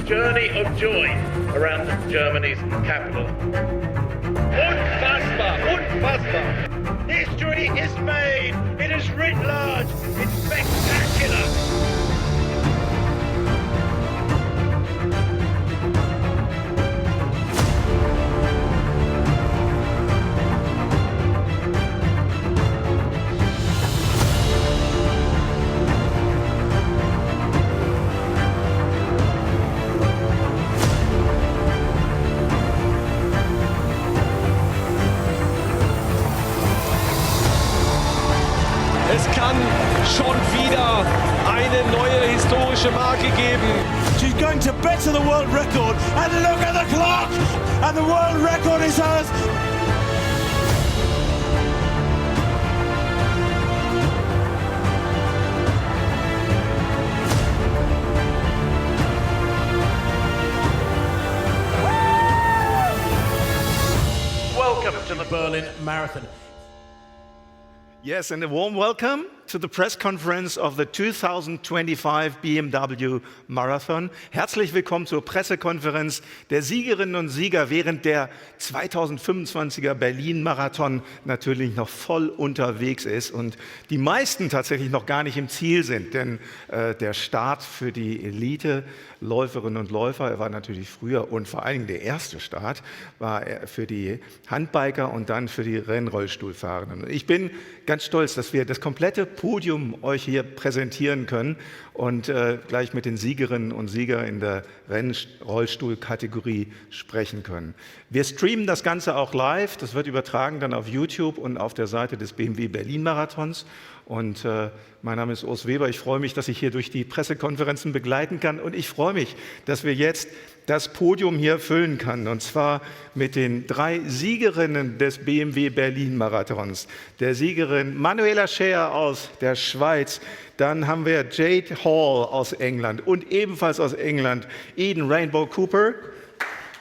journey of joy around Germany's capital. Unfassbar, unfassbar. History is made. It is writ large. It's spectacular. Es kann schon wieder eine neue historische Marke geben. She's going to better the world record, and look at the clock, and the world record is hers. Welcome to the Berlin Marathon. Yes, and a warm welcome to the press conference of the 2025 BMW Marathon. Herzlich willkommen zur Pressekonferenz der Siegerinnen und Sieger, während der 2025er Berlin Marathon natürlich noch voll unterwegs ist und die meisten tatsächlich noch gar nicht im Ziel sind, denn der Start für die Elite-Läuferinnen und Läufer, er war natürlich früher und vor allen Dingen der erste Start, war für die Handbiker und dann für die Rennrollstuhlfahrenden. Und ich bin ganz stolz, dass wir das komplette Podium euch hier präsentieren können und gleich mit den Siegerinnen und Siegern in der Rennrollstuhl-Kategorie sprechen können. Wir streamen das Ganze auch live, das wird übertragen dann auf YouTube und auf der Seite des BMW Berlin Marathons. Und mein Name ist Urs Weber. Ich freue mich, dass ich hier durch die Pressekonferenzen begleiten kann. Und ich freue mich, dass wir jetzt das Podium hier füllen können. Und zwar mit den 3 Siegerinnen des BMW Berlin Marathons. Der Siegerin Manuela Schär aus der Schweiz. Dann haben wir Jade Hall aus England. Und ebenfalls aus England Eden Rainbow Cooper.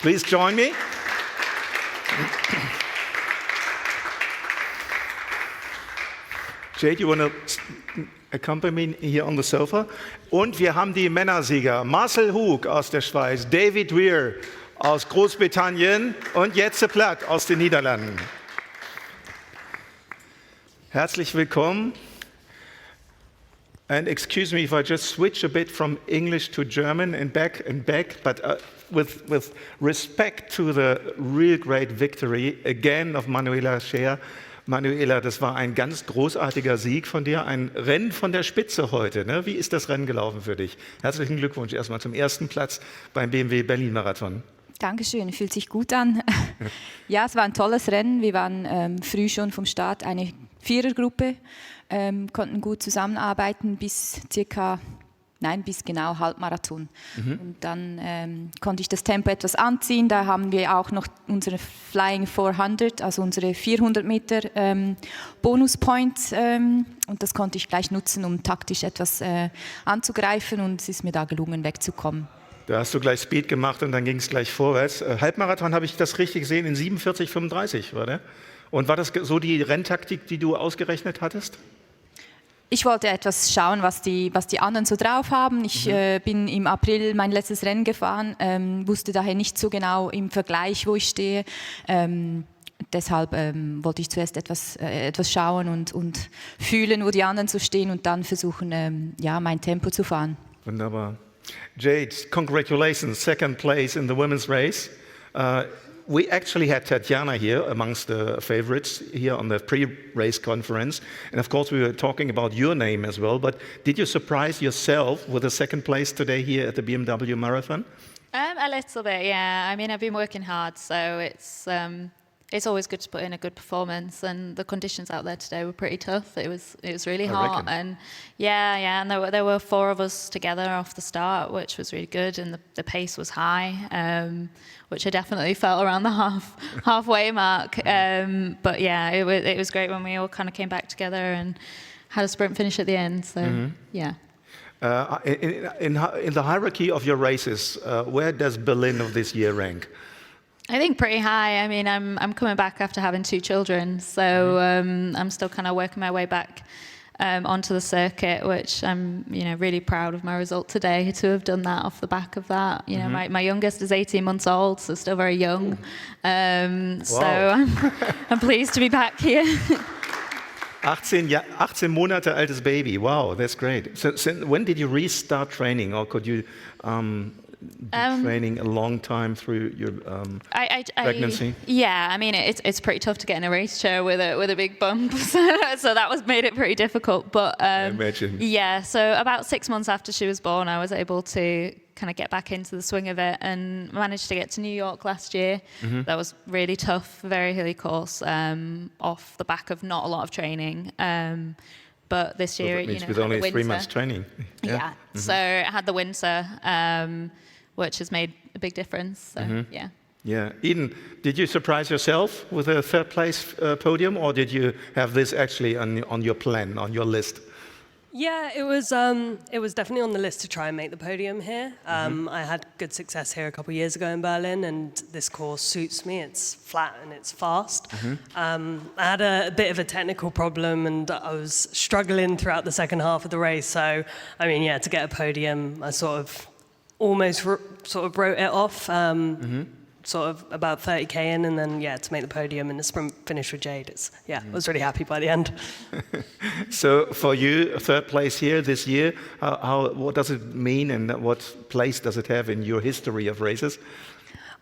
Please join me. Jade, you want to accompany me here on the sofa? Und wir haben die Männersieger Marcel Hug aus der Schweiz, David Weir aus Großbritannien und Jetse Platt aus den Niederlanden. Herzlich willkommen. And excuse me if I just switch a bit from English to German and back, but with respect to the real great victory again of Manuela Schär. Manuela, das war ein ganz großartiger Sieg von dir, ein Rennen von der Spitze heute. Ne? Wie ist das Rennen gelaufen für dich? Herzlichen Glückwunsch erstmal zum ersten Platz beim BMW Berlin Marathon. Dankeschön, fühlt sich gut an. Ja, es war ein tolles Rennen. Wir waren früh schon vom Start eine Vierergruppe, konnten gut zusammenarbeiten bis genau Halbmarathon. Und dann konnte ich das Tempo etwas anziehen. Da haben wir auch noch unsere Flying 400, also unsere 400 Meter Bonuspoint. Und das konnte ich gleich nutzen, um taktisch etwas anzugreifen. Und es ist mir da gelungen, wegzukommen. Da hast du gleich Speed gemacht und dann ging es gleich vorwärts. Halbmarathon, habe ich das richtig gesehen, in 47,35 war der? Und war das so die Renntaktik, die du ausgerechnet hattest? Ich wollte etwas schauen, was die anderen so drauf haben. Ich bin im April mein letztes Rennen gefahren, wusste daher nicht so genau im Vergleich, wo ich stehe. Deshalb wollte ich zuerst etwas schauen und fühlen, wo die anderen so stehen und dann versuchen, mein Tempo zu fahren. Wunderbar. Jade, congratulations, second place in the women's race. We actually had Tatjana here amongst the favorites here on the pre-race conference. And of course, we were talking about your name as well. But did you surprise yourself with the second place today here at the BMW Marathon? A little bit, yeah. I mean, I've been working hard, so it's always good to put in a good performance. And the conditions out there today were pretty tough. It was really hot, and and there were 4 of us together off the start, which was really good, and the pace was high. Which I definitely felt around the halfway mark. But yeah, it was great when we all kind of came back together and had a sprint finish at the end. So yeah. In the hierarchy of your races, where does Berlin of this year rank? I think pretty high. I mean, I'm coming back after having 2 children, so I'm still kind of working my way back onto the circuit, which I'm, really proud of my result today to have done that off the back of that. My youngest is 18 months old, so still very young. So I'm pleased to be back here. 18 Monate altes Baby. Wow, that's great. So when did you restart training, or could you do training a long time through your pregnancy? Yeah, I mean it's pretty tough to get in a race chair with a big bump, so that made it pretty difficult. But I imagine. Yeah, so about 6 months after she was born, I was able to kind of get back into the swing of it and managed to get to New York last year. That was really tough, very hilly course, off the back of not a lot of training. But this year, that means with only 3 months training. Yeah. So I had the winter, which has made a big difference. So yeah. Yeah. Eden, did you surprise yourself with a third place podium, or did you have this actually on your plan, on your list? Yeah, it was definitely on the list to try and make the podium here. I had good success here a couple of years ago in Berlin, and this course suits me. It's flat and it's fast. I had a bit of a technical problem, and I was struggling throughout the second half of the race. So, I mean, yeah, to get a podium, I sort of almost wrote it off. Sort of about 30k in, and then to make the podium in the sprint finish with Jade. I was really happy by the end. So for you, third place here this year, what does it mean, and what place does it have in your history of races?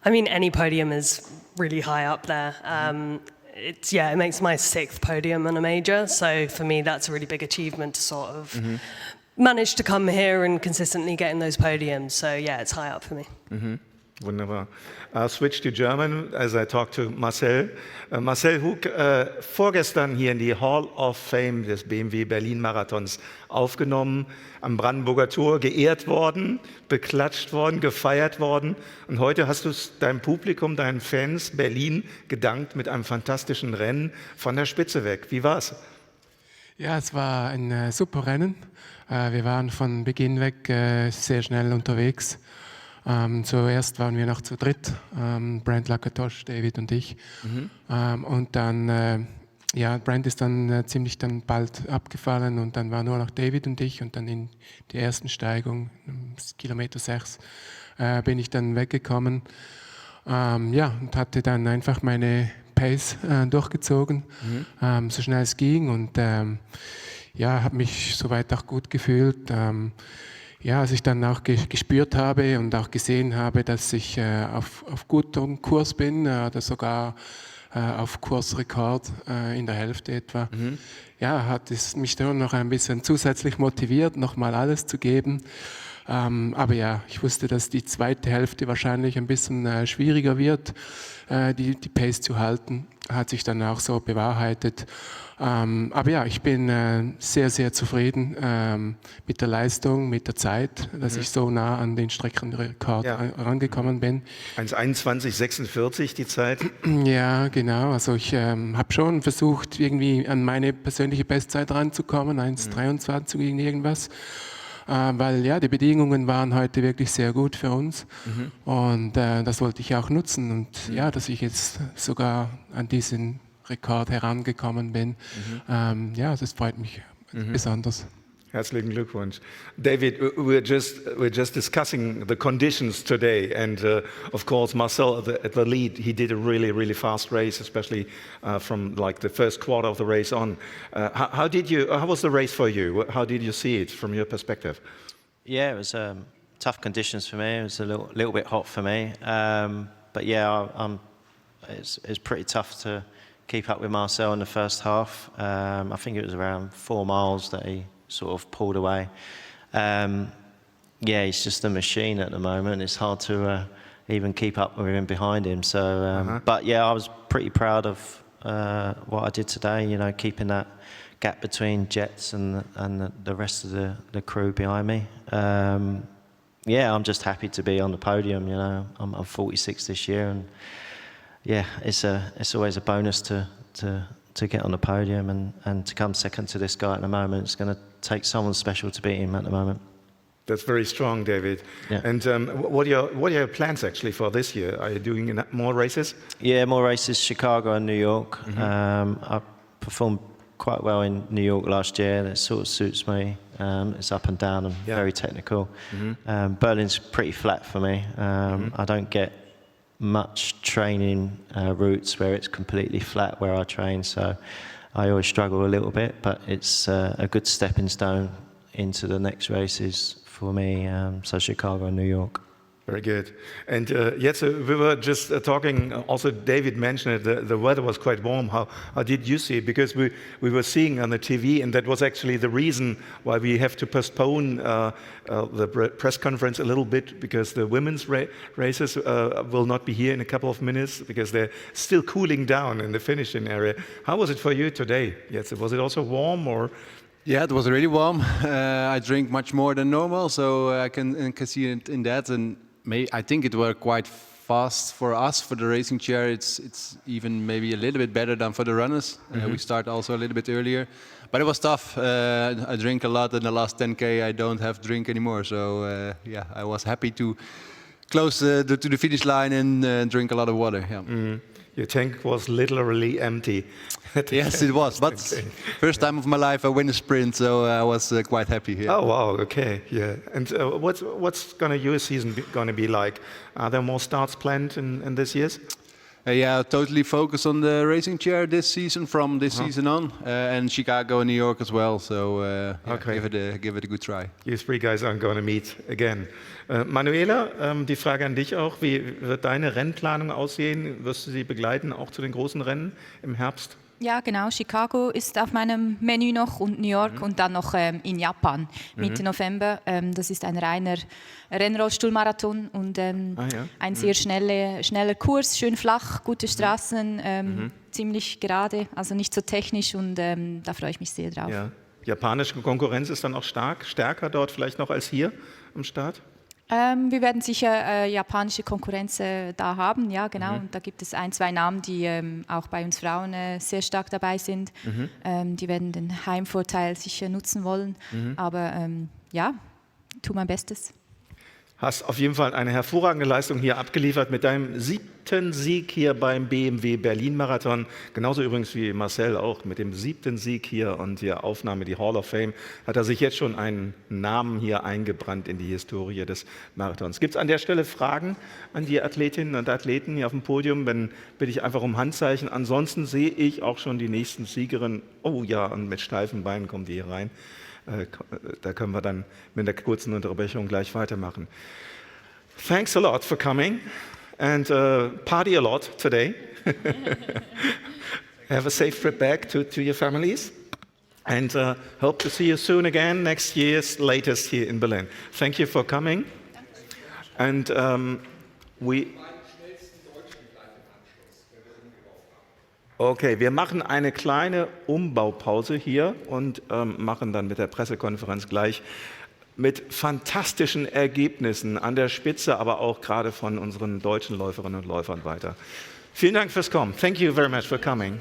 I mean, any podium is really high up there. It makes my 6th podium on a major, so for me that's a really big achievement to sort of manage to come here and consistently get in those podiums. So it's high up for me. Wunderbar. I'll switch to German as I talk to Marcel. Marcel Hug, vorgestern hier in die Hall of Fame des BMW Berlin Marathons aufgenommen, am Brandenburger Tor geehrt worden, beklatscht worden, gefeiert worden. Und heute hast du es deinem Publikum, deinen Fans Berlin gedankt mit einem fantastischen Rennen von der Spitze weg. Wie war's? Ja, es war ein super Rennen. Wir waren von Beginn weg sehr schnell unterwegs. Zuerst waren wir noch zu dritt, Brent Lakatos, David und ich. Und dann, Brent ist dann ziemlich bald abgefallen, und dann war nur noch David und ich, und dann in die ersten Steigung, Kilometer 6, bin ich dann weggekommen. Und hatte dann einfach meine Pace durchgezogen, so schnell es ging, und habe mich soweit auch gut gefühlt. Als ich dann auch gespürt habe und auch gesehen habe, dass ich auf gutem Kurs bin, oder sogar auf Kursrekord in der Hälfte etwa, hat es mich dann noch ein bisschen zusätzlich motiviert, nochmal alles zu geben. Aber ich wusste, dass die zweite Hälfte wahrscheinlich ein bisschen schwieriger wird, die Pace zu halten. Hat sich dann auch so bewahrheitet. Aber ich bin sehr, sehr zufrieden mit der Leistung, mit der Zeit, dass ich so nah an den Streckenrekord rangekommen bin. 1:21,46 die Zeit? Ja, genau. Also ich habe schon versucht, irgendwie an meine persönliche Bestzeit ranzukommen, 1:23 gegen irgendwas. Weil die Bedingungen waren heute wirklich sehr gut für uns, und das wollte ich auch nutzen, und dass ich jetzt sogar an diesen Rekord herangekommen bin, das freut mich besonders. Herzlichen Glückwunsch. David, we're just discussing the conditions today, and of course Marcel at the lead, he did a really, really fast race, especially from like the first quarter of the race on. How was the race for you? How did you see it from your perspective? Yeah, it was tough conditions for me. It was a little bit hot for me, but it's pretty tough to keep up with Marcel in the first half. I think it was around 4 miles that he sort of pulled away. He's just a machine at the moment. It's hard to even keep up with him behind him. So, but I was pretty proud of what I did today. Keeping that gap between Jets and the rest of the crew behind me. I'm just happy to be on the podium. I'm 46 this year, and it's always a bonus to get on the podium and to come second to this guy at the moment. It's going to take someone special to beat him at the moment. That's very strong, David. Yeah. And what are your plans actually for this year? Are you doing more races? Yeah, more races, Chicago and New York. I performed quite well in New York last year. That sort of suits me. It's up and down and very technical. Berlin's pretty flat for me. I don't get much training routes where it's completely flat where I train, so I always struggle a little bit, but it's a good stepping stone into the next races for me, so Chicago and New York. Very good. And we were just talking, also David mentioned it, the weather was quite warm. How did you see it? Because we were seeing on the TV, and that was actually the reason why we have to postpone the press conference a little bit, because the women's races will not be here in a couple of minutes, because they're still cooling down in the finishing area. How was it for you today? Yes, was it also warm or? Yeah, it was really warm. I drink much more than normal, so I can see it in that. And I think it were quite fast for us for the racing chair. It's even maybe a little bit better than for the runners. We start also a little bit earlier, but it was tough. I drink a lot in the last 10K. I don't have drink anymore, so I was happy to close to the finish line and drink a lot of water. Yeah. Your tank was literally empty. Yes, it was. But first time of my life I win a sprint, so I was quite happy here. Oh wow! Okay, yeah. And what's your season gonna be like? Are there more starts planned in this year's? Totally focus on the racing chair this season from this season on, and Chicago and New York as well. So give it a good try. You three guys aren't going to meet again. Manuela, die Frage an dich auch: Wie wird deine Rennplanung aussehen? Wirst du sie begleiten, auch zu den großen Rennen im Herbst? Ja, genau. Chicago ist auf meinem Menü noch und New York und dann noch in Japan Mitte November. Das ist ein reiner Rennrollstuhlmarathon und ein sehr schneller Kurs, schön flach, gute Straßen, ziemlich gerade, also nicht so technisch und da freue ich mich sehr drauf. Ja. Japanische Konkurrenz ist dann auch stärker dort vielleicht noch als hier am Start? Wir werden sicher japanische Konkurrenz da haben, ja genau. Und da gibt es 1, 2 Namen, die auch bei uns Frauen sehr stark dabei sind. Die werden den Heimvorteil sicher nutzen wollen. Aber tu mein Bestes. Hast auf jeden Fall eine hervorragende Leistung hier abgeliefert mit deinem 7. Sieg hier beim BMW Berlin Marathon. Genauso übrigens wie Marcel auch mit dem 7. Sieg hier und die Aufnahme, die Hall of Fame, hat er sich jetzt schon einen Namen hier eingebrannt in die Historie des Marathons. Gibt es an der Stelle Fragen an die Athletinnen und Athleten hier auf dem Podium? Dann bitte ich einfach um Handzeichen. Ansonsten sehe ich auch schon die nächsten Siegerinnen. Oh ja, und mit steifen Beinen kommen die hier rein. Da können wir dann mit einer kurzen Unterbrechung gleich weitermachen. Thanks a lot for coming and party a lot today. Have a safe trip back to your families and hope to see you soon again next year's latest here in Berlin. Thank you for coming. And Okay, wir machen eine kleine Umbaupause hier und machen dann mit der Pressekonferenz gleich mit fantastischen Ergebnissen an der Spitze, aber auch gerade von unseren deutschen Läuferinnen und Läufern weiter. Vielen Dank fürs Kommen. Thank you very much for coming.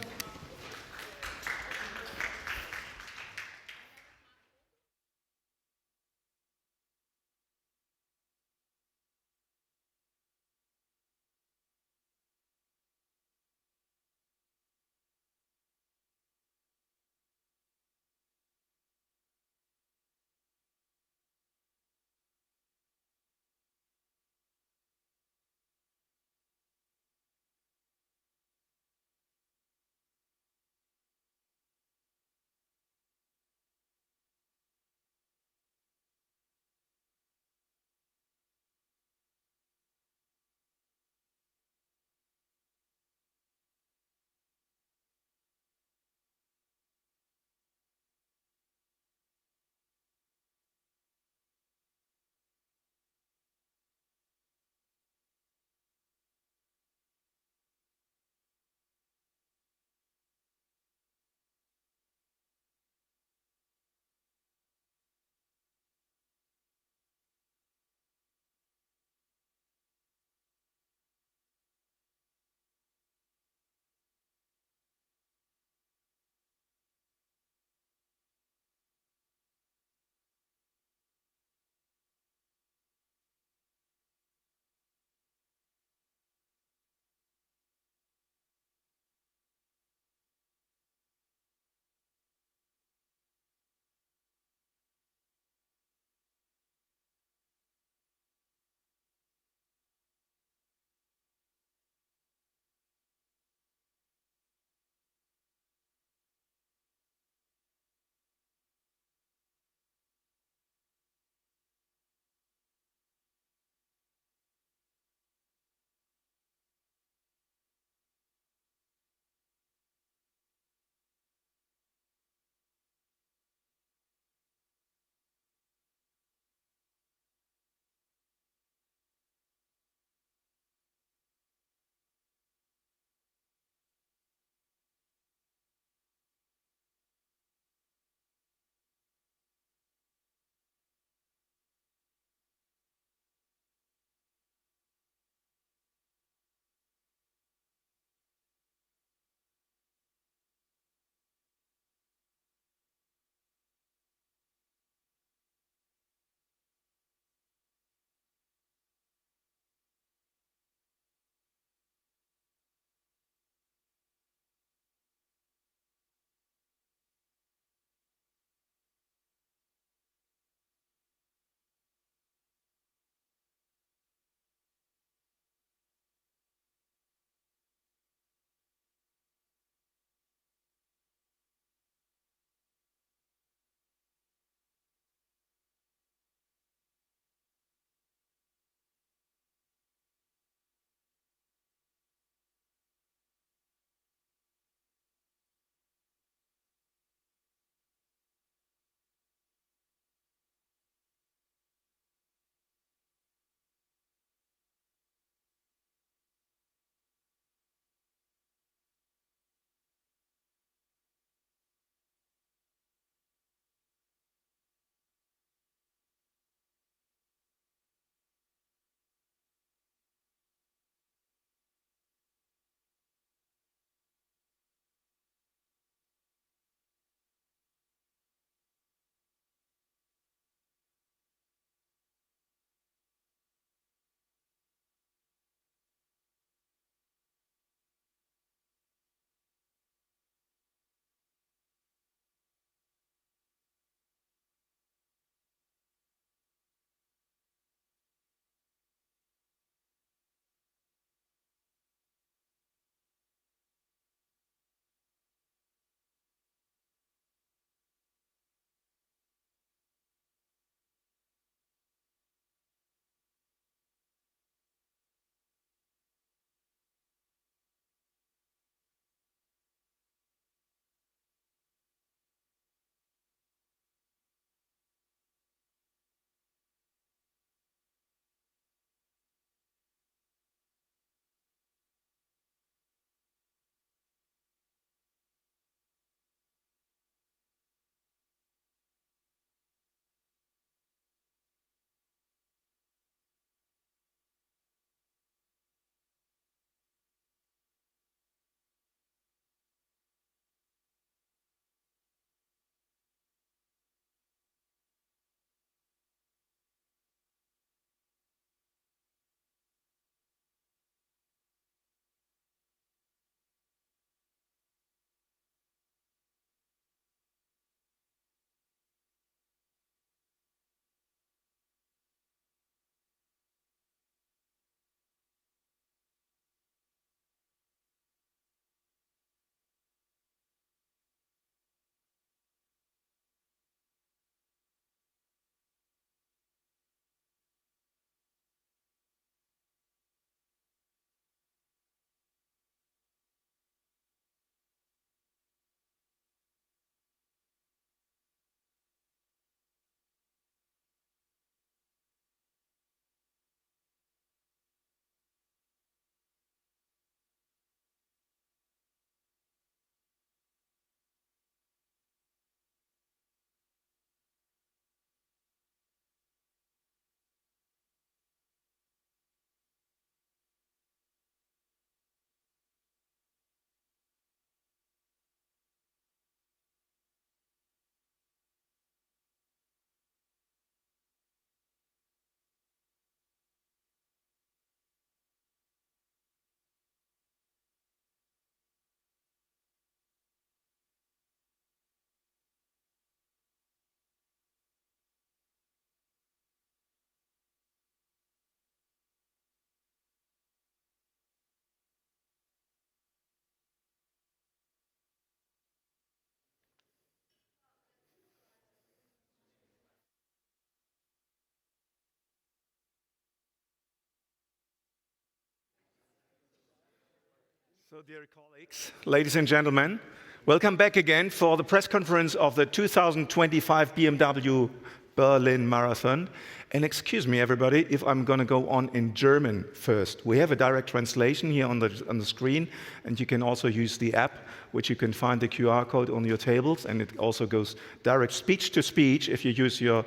So, dear colleagues, ladies and gentlemen, welcome back again for the press conference of the 2025 BMW Berlin Marathon. And excuse me, everybody, if I'm going to go on in German first. We have a direct translation here on the screen, and you can also use the app, which you can find the QR code on your tables, and it also goes direct speech to speech if you use your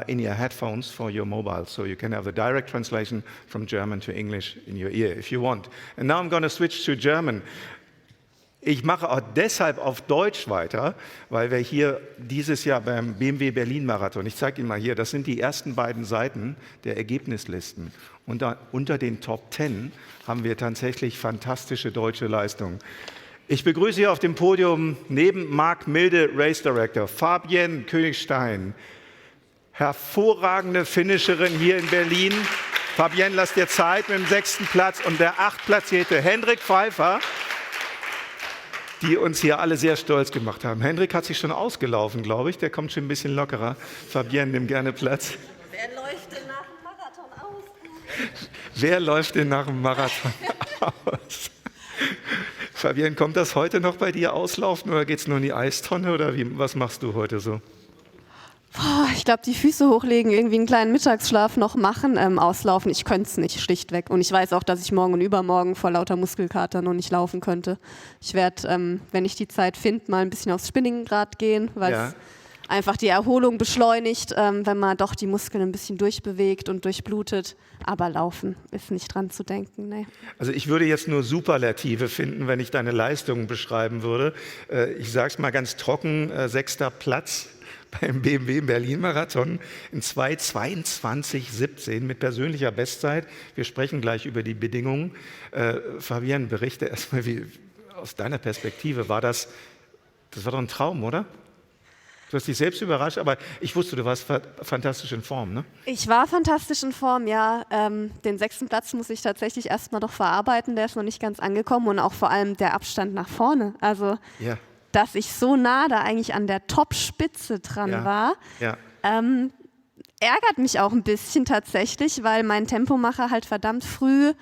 in your headphones for your mobile. So you can have the direct translation from German to English in your ear if you want. And now I'm going to switch to German. Ich mache auch deshalb auf Deutsch weiter, weil wir hier dieses Jahr beim BMW Berlin Marathon, ich zeige Ihnen mal hier, das sind die ersten beiden Seiten der Ergebnislisten. Und unter den Top 10 haben wir tatsächlich fantastische deutsche Leistungen. Ich begrüße hier auf dem Podium neben Marc Milde, Race Director, Fabienne Königstein, hervorragende Finisherin hier in Berlin. Fabienne, lass dir Zeit mit dem 6. Platz und der 8-platzierte Hendrik Pfeiffer, die uns hier alle sehr stolz gemacht haben. Hendrik hat sich schon ausgelaufen, glaube ich. Der kommt schon ein bisschen lockerer. Fabienne, nimm gerne Platz. Wer läuft denn nach dem Marathon aus? Wer läuft denn nach dem Marathon aus? Fabienne, kommt das heute noch bei dir auslaufen oder geht es nur in die Eistonne oder was machst du heute so? Ich glaube, die Füße hochlegen, irgendwie einen kleinen Mittagsschlaf noch machen, auslaufen. Ich könnte es nicht, schlichtweg. Und ich weiß auch, dass ich morgen und übermorgen vor lauter Muskelkater noch nicht laufen könnte. Ich werde, wenn ich die Zeit finde, mal ein bisschen aufs Spinningrad gehen, weil es einfach die Erholung beschleunigt, wenn man doch die Muskeln ein bisschen durchbewegt und durchblutet. Aber laufen ist nicht dran zu denken. Nee. Also ich würde jetzt nur Superlative finden, wenn ich deine Leistungen beschreiben würde. Ich sage es mal ganz trocken, 6. Platz beim BMW Berlin Marathon in 2:22:17 mit persönlicher Bestzeit. Wir sprechen gleich über die Bedingungen. Fabienne, berichte erstmal, wie aus deiner Perspektive das war doch ein Traum, oder? Du hast dich selbst überrascht, aber ich wusste, du warst fantastisch in Form, ne? Ich war fantastisch in Form, ja. Den 6. Platz muss ich tatsächlich erstmal noch verarbeiten, der ist noch nicht ganz angekommen und auch vor allem der Abstand nach vorne. Also ja. Dass ich so nah da eigentlich an der Top-Spitze dran war, ärgert mich auch ein bisschen tatsächlich, weil mein Tempomacher halt verdammt früh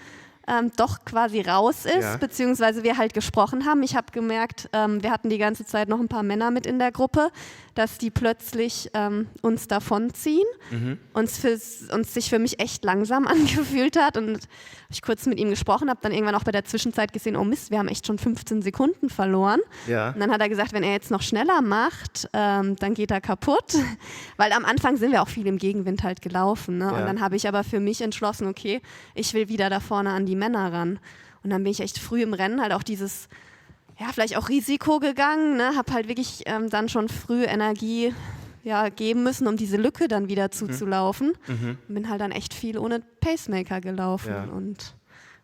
doch quasi raus ist, beziehungsweise wir halt gesprochen haben. Ich habe gemerkt, wir hatten die ganze Zeit noch ein paar Männer mit in der Gruppe, dass die plötzlich uns davonziehen und sich für mich echt langsam angefühlt hat. Und ich kurz mit ihm gesprochen, habe dann irgendwann auch bei der Zwischenzeit gesehen, oh Mist, wir haben echt schon 15 Sekunden verloren. Ja. Und dann hat er gesagt, wenn er jetzt noch schneller macht, dann geht er kaputt. Weil am Anfang sind wir auch viel im Gegenwind halt gelaufen. Ne? Ja. Und dann habe ich aber für mich entschlossen, okay, ich will wieder da vorne an die Männer ran. Und dann bin ich echt früh im Rennen halt auch dieses, vielleicht auch Risiko gegangen, ne? Habe halt wirklich dann schon früh Energie geben müssen, um diese Lücke dann wieder zuzulaufen. Bin halt dann echt viel ohne Pacemaker gelaufen und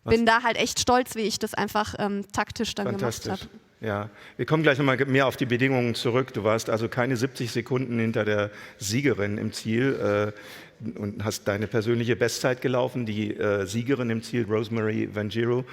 bin da halt echt stolz, wie ich das einfach taktisch dann gemacht habe. Ja, wir kommen gleich nochmal mehr auf die Bedingungen zurück. Du warst also keine 70 Sekunden hinter der Siegerin im Ziel und hast deine persönliche Bestzeit gelaufen. Die Siegerin im Ziel, Rosemary Van Giro,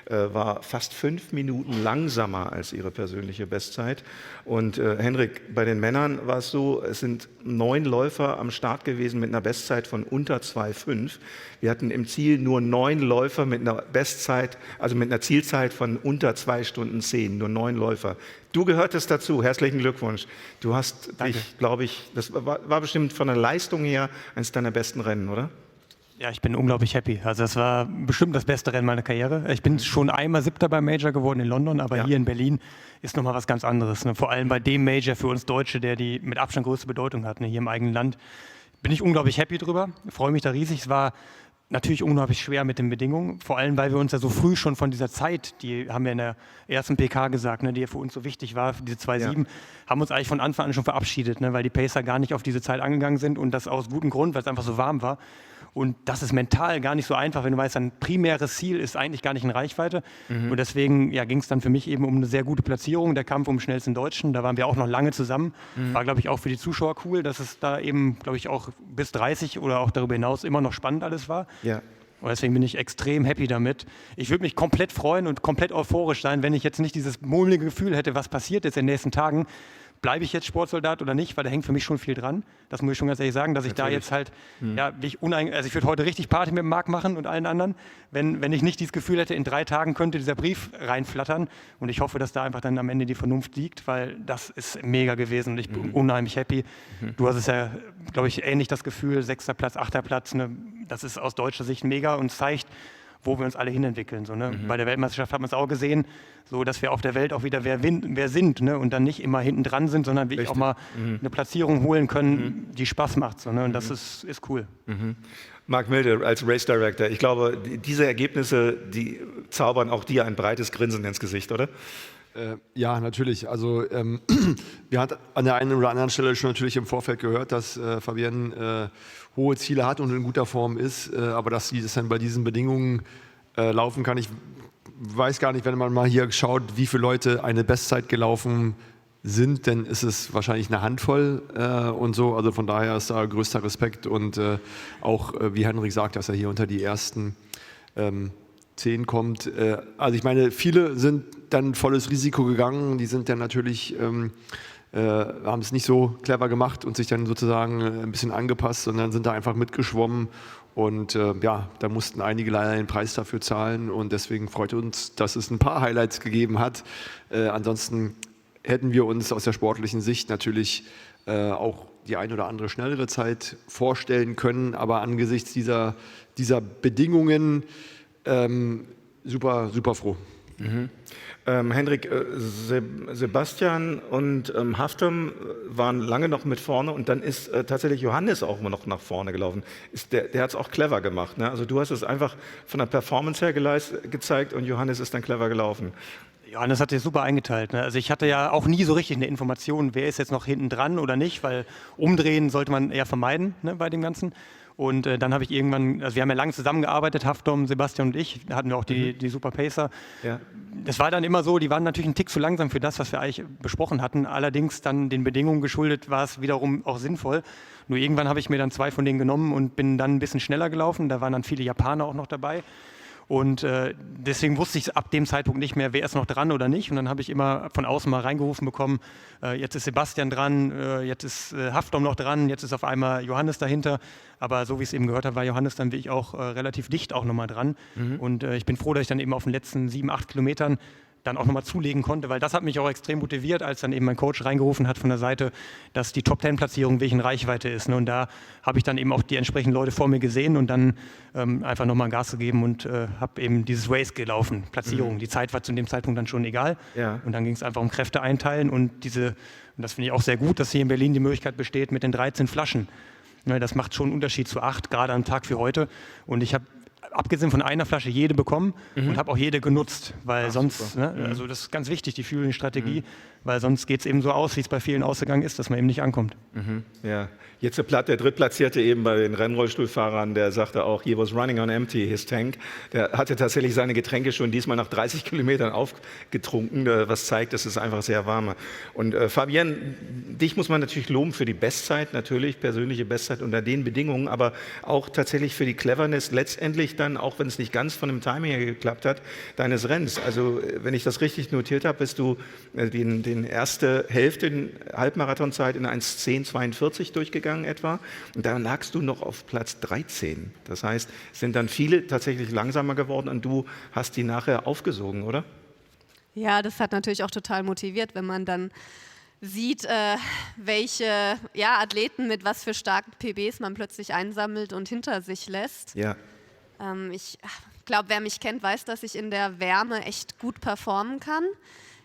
war fast 5 Minuten langsamer als ihre persönliche Bestzeit. Und Hendrik, bei den Männern war es so, es sind 9 Läufer am Start gewesen mit einer Bestzeit von unter 2,5. Wir hatten im Ziel nur 9 Läufer mit einer Bestzeit, also mit einer Zielzeit von unter 2 Stunden 10, nur 9 Läufer. Du gehörtest dazu, herzlichen Glückwunsch. Du hast dich, glaube ich, das war bestimmt von der Leistung her eines deiner besten Rennen, oder? Ja, ich bin unglaublich happy. Also das war bestimmt das beste Rennen meiner Karriere. Ich bin schon einmal 7. beim Major geworden in London, aber hier in Berlin ist nochmal was ganz anderes. Ne? Vor allem bei dem Major für uns Deutsche, der die mit Abstand größte Bedeutung hat, ne? Hier im eigenen Land. Bin ich unglaublich happy drüber, freue mich da riesig. Es war natürlich unglaublich schwer mit den Bedingungen, vor allem, weil wir uns ja so früh schon von dieser Zeit, die haben wir in der ersten PK gesagt, ne, die ja für uns so wichtig war, für diese 2,7, haben uns eigentlich von Anfang an schon verabschiedet, ne, weil die Pacer gar nicht auf diese Zeit angegangen sind und das aus gutem Grund, weil es einfach so warm war. Und das ist mental gar nicht so einfach, wenn du weißt, dein primäres Ziel ist eigentlich gar nicht in Reichweite. Und deswegen ging es dann für mich eben um eine sehr gute Platzierung, der Kampf um den schnellsten Deutschen. Da waren wir auch noch lange zusammen. War, glaube ich, auch für die Zuschauer cool, dass es da eben, glaube ich, auch bis 30 oder auch darüber hinaus immer noch spannend alles war. Ja. Und deswegen bin ich extrem happy damit. Ich würde mich komplett freuen und komplett euphorisch sein, wenn ich jetzt nicht dieses mulmige Gefühl hätte, was passiert jetzt in den nächsten Tagen. bleibe ich jetzt Sportsoldat oder nicht, weil da hängt für mich schon viel dran. Das muss ich schon ganz ehrlich sagen, dass ich da jetzt halt, ich würde heute richtig Party mit Marc machen und allen anderen, wenn ich nicht dieses Gefühl hätte, in 3 Tagen könnte dieser Brief reinflattern. Und ich hoffe, dass da einfach dann am Ende die Vernunft liegt, weil das ist mega gewesen und ich bin unheimlich happy. Du hast es ja, glaube ich, ähnlich das Gefühl, 6. Platz, 8. Platz, ne? Das ist aus deutscher Sicht mega und zeigt, wo wir uns alle hinentwickeln. So, ne? Bei der Weltmeisterschaft hat man es auch gesehen, so, dass wir auf der Welt auch wieder wer sind, ne? Und dann nicht immer hinten dran sind, sondern wirklich auch mal eine Platzierung holen können, die Spaß macht. So, ne? Und das ist cool. Marc Milde als Race Director, ich glaube, diese Ergebnisse, die zaubern auch dir ein breites Grinsen ins Gesicht, oder? Ja, natürlich. Also wir hatten an der einen oder anderen Stelle schon natürlich im Vorfeld gehört, dass Fabienne hohe Ziele hat und in guter Form ist, aber dass sie das dann bei diesen Bedingungen laufen kann. Ich weiß gar nicht, wenn man mal hier schaut, wie viele Leute eine Bestzeit gelaufen sind, dann ist es wahrscheinlich eine Handvoll und so. Also von daher ist da größter Respekt und auch, wie Henrik sagt, dass er hier unter die ersten 10 kommt. Also ich meine, viele sind dann volles Risiko gegangen, die sind dann natürlich, haben es nicht so clever gemacht und sich dann sozusagen ein bisschen angepasst, sondern sind da einfach mitgeschwommen und ja, da mussten einige leider den Preis dafür zahlen und deswegen freut uns, dass es ein paar Highlights gegeben hat. Ansonsten hätten wir uns aus der sportlichen Sicht natürlich auch die ein oder andere schnellere Zeit vorstellen können, aber angesichts dieser Bedingungen super, super froh. Henrik, Sebastian und Haftom waren lange noch mit vorne und dann ist tatsächlich Johannes auch immer noch nach vorne gelaufen. Der hat es auch clever gemacht. Ne? Also du hast es einfach von der Performance her gezeigt und Johannes ist dann clever gelaufen. Johannes hat sich super eingeteilt. Ne? Also ich hatte ja auch nie so richtig eine Information, wer ist jetzt noch hinten dran oder nicht, weil umdrehen sollte man eher vermeiden, ne, bei dem Ganzen. Und dann habe ich irgendwann, also wir haben ja lange zusammengearbeitet, Haftom, Sebastian und ich, da hatten wir auch die Super Pacer. Ja. Das war dann immer so, die waren natürlich einen Tick zu langsam für das, was wir eigentlich besprochen hatten. Allerdings dann den Bedingungen geschuldet war es wiederum auch sinnvoll. Nur irgendwann habe ich mir dann 2 von denen genommen und bin dann ein bisschen schneller gelaufen. Da waren dann viele Japaner auch noch dabei. Und deswegen wusste ich ab dem Zeitpunkt nicht mehr, wer ist noch dran oder nicht. Und dann habe ich immer von außen mal reingerufen bekommen, jetzt ist Sebastian dran, jetzt ist Haftom noch dran, jetzt ist auf einmal Johannes dahinter. Aber so wie ich es eben gehört habe, war Johannes dann wie ich auch relativ dicht auch nochmal dran. Und ich bin froh, dass ich dann eben auf den letzten 7, 8 Kilometern dann auch nochmal zulegen konnte, weil das hat mich auch extrem motiviert, als dann eben mein Coach reingerufen hat von der Seite, dass die Top-10-Platzierung wirklich in Reichweite ist. Ne? Und da habe ich dann eben auch die entsprechenden Leute vor mir gesehen und dann einfach nochmal Gas gegeben und habe eben dieses Race gelaufen, Platzierung. Die Zeit war zu dem Zeitpunkt dann schon egal. Ja. Und dann ging es einfach um Kräfte einteilen und das finde ich auch sehr gut, dass hier in Berlin die Möglichkeit besteht mit den 13 Flaschen. Ne, das macht schon einen Unterschied zu 8, gerade am Tag wie heute. Und ich habe abgesehen von einer Flasche jede bekommen und habe auch jede genutzt, weil sonst, ne, also das ist ganz wichtig, die Fueling-Strategie, weil sonst geht es eben so aus, wie es bei vielen ausgegangen ist, dass man eben nicht ankommt. Ja, jetzt der Drittplatzierte eben bei den Rennrollstuhlfahrern, der sagte auch, he was running on empty, his tank. Der hatte tatsächlich seine Getränke schon diesmal nach 30 Kilometern aufgetrunken, was zeigt, dass es einfach sehr warm war. Und Fabienne, dich muss man natürlich loben für die Bestzeit, natürlich, persönliche Bestzeit unter den Bedingungen, aber auch tatsächlich für die Cleverness, letztendlich dann, auch wenn es nicht ganz von dem Timing her geklappt hat, deines Rennens. Also wenn ich das richtig notiert habe, bist du den erste Hälfte, Halbmarathonzeit in 1:10:42 durchgegangen etwa. Und da lagst du noch auf Platz 13. Das heißt, es sind dann viele tatsächlich langsamer geworden und du hast die nachher aufgesogen, oder? Ja, das hat natürlich auch total motiviert, wenn man dann sieht, welche Athleten mit was für starken PBs man plötzlich einsammelt und hinter sich lässt. Ja. Ich glaube, wer mich kennt, weiß, dass ich in der Wärme echt gut performen kann.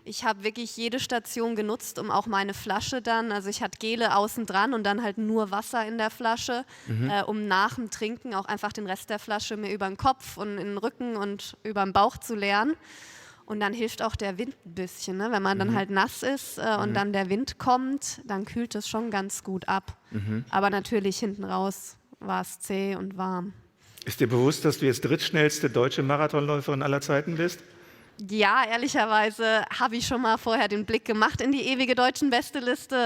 Ich habe wirklich jede Station genutzt, um auch meine Flasche dann, also ich hatte Gele außen dran und dann halt nur Wasser in der Flasche, um nach dem Trinken auch einfach den Rest der Flasche mir über den Kopf und in den Rücken und über den Bauch zu leeren. Und dann hilft auch der Wind ein bisschen, ne? Wenn man dann halt nass ist und dann der Wind kommt, dann kühlt es schon ganz gut ab. Aber natürlich hinten raus war es zäh und warm. Ist dir bewusst, dass du jetzt drittschnellste deutsche Marathonläuferin aller Zeiten bist? Ja, ehrlicherweise habe ich schon mal vorher den Blick gemacht in die ewige deutschen Besteliste.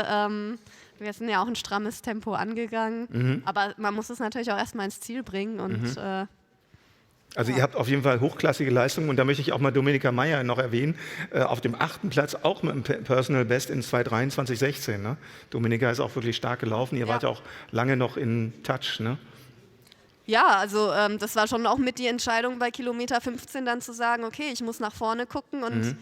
Wir sind ja auch ein strammes Tempo angegangen, aber man muss es natürlich auch erstmal ins Ziel bringen und Also ihr habt auf jeden Fall hochklassige Leistungen und da möchte ich auch mal Dominika Meier noch erwähnen, auf dem 8. Platz auch mit dem Personal Best in 2:23,16. Ne? Dominika ist auch wirklich stark gelaufen, ihr wart ja auch lange noch in Touch. Ne? Ja, also das war schon auch mit die Entscheidung bei Kilometer 15 dann zu sagen, okay, ich muss nach vorne gucken und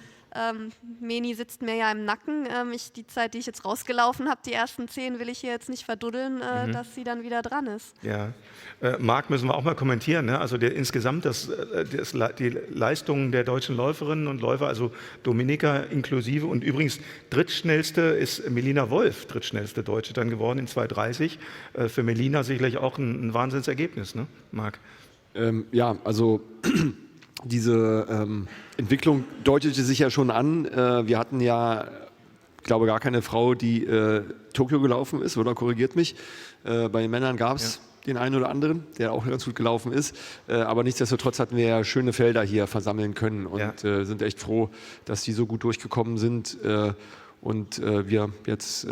Meni sitzt mir ja im Nacken. Die Zeit, die ich jetzt rausgelaufen habe, die ersten 10, will ich hier jetzt nicht verduddeln, dass sie dann wieder dran ist. Ja, Marc, müssen wir auch mal kommentieren. Ne? Also insgesamt die Leistungen der deutschen Läuferinnen und Läufer, also Dominika inklusive und übrigens drittschnellste ist Melina Wolf, drittschnellste Deutsche dann geworden in 2:30. Für Melina sicherlich auch ein Wahnsinnsergebnis, ne, Marc? Ja, also diese Entwicklung deutete sich ja schon an. Wir hatten ja, ich glaube, gar keine Frau, die Tokio gelaufen ist, oder korrigiert mich. Bei den Männern gab es den einen oder anderen, der auch ganz gut gelaufen ist. Aber nichtsdestotrotz hatten wir ja schöne Felder hier versammeln können und sind echt froh, dass die so gut durchgekommen sind und wir jetzt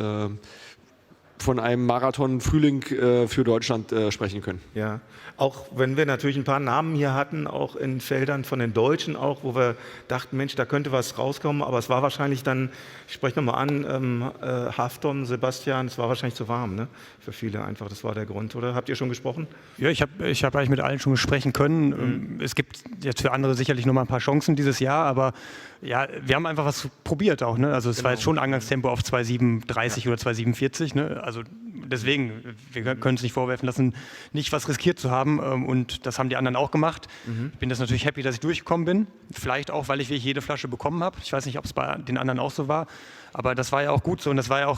von einem Marathon-Frühling für Deutschland sprechen können. Ja, auch wenn wir natürlich ein paar Namen hier hatten, auch in Feldern von den Deutschen auch, wo wir dachten, Mensch, da könnte was rauskommen, aber es war wahrscheinlich dann, ich spreche nochmal an, Hafton, Sebastian, es war wahrscheinlich zu warm, ne? Für viele einfach, das war der Grund, oder? Habt ihr schon gesprochen? Ja, ich hab eigentlich mit allen schon sprechen können. Es gibt jetzt für andere sicherlich noch mal ein paar Chancen dieses Jahr, aber ja, wir haben einfach was probiert auch, ne? Also es war jetzt schon Eingangstempo auf 2:37 oder 2:47, ne? Also deswegen, wir können es nicht vorwerfen lassen, nicht was riskiert zu haben und das haben die anderen auch gemacht. Ich bin das natürlich happy, dass ich durchgekommen bin. Vielleicht auch, weil ich wirklich jede Flasche bekommen habe. Ich weiß nicht, ob es bei den anderen auch so war, aber das war ja auch gut so und das war ja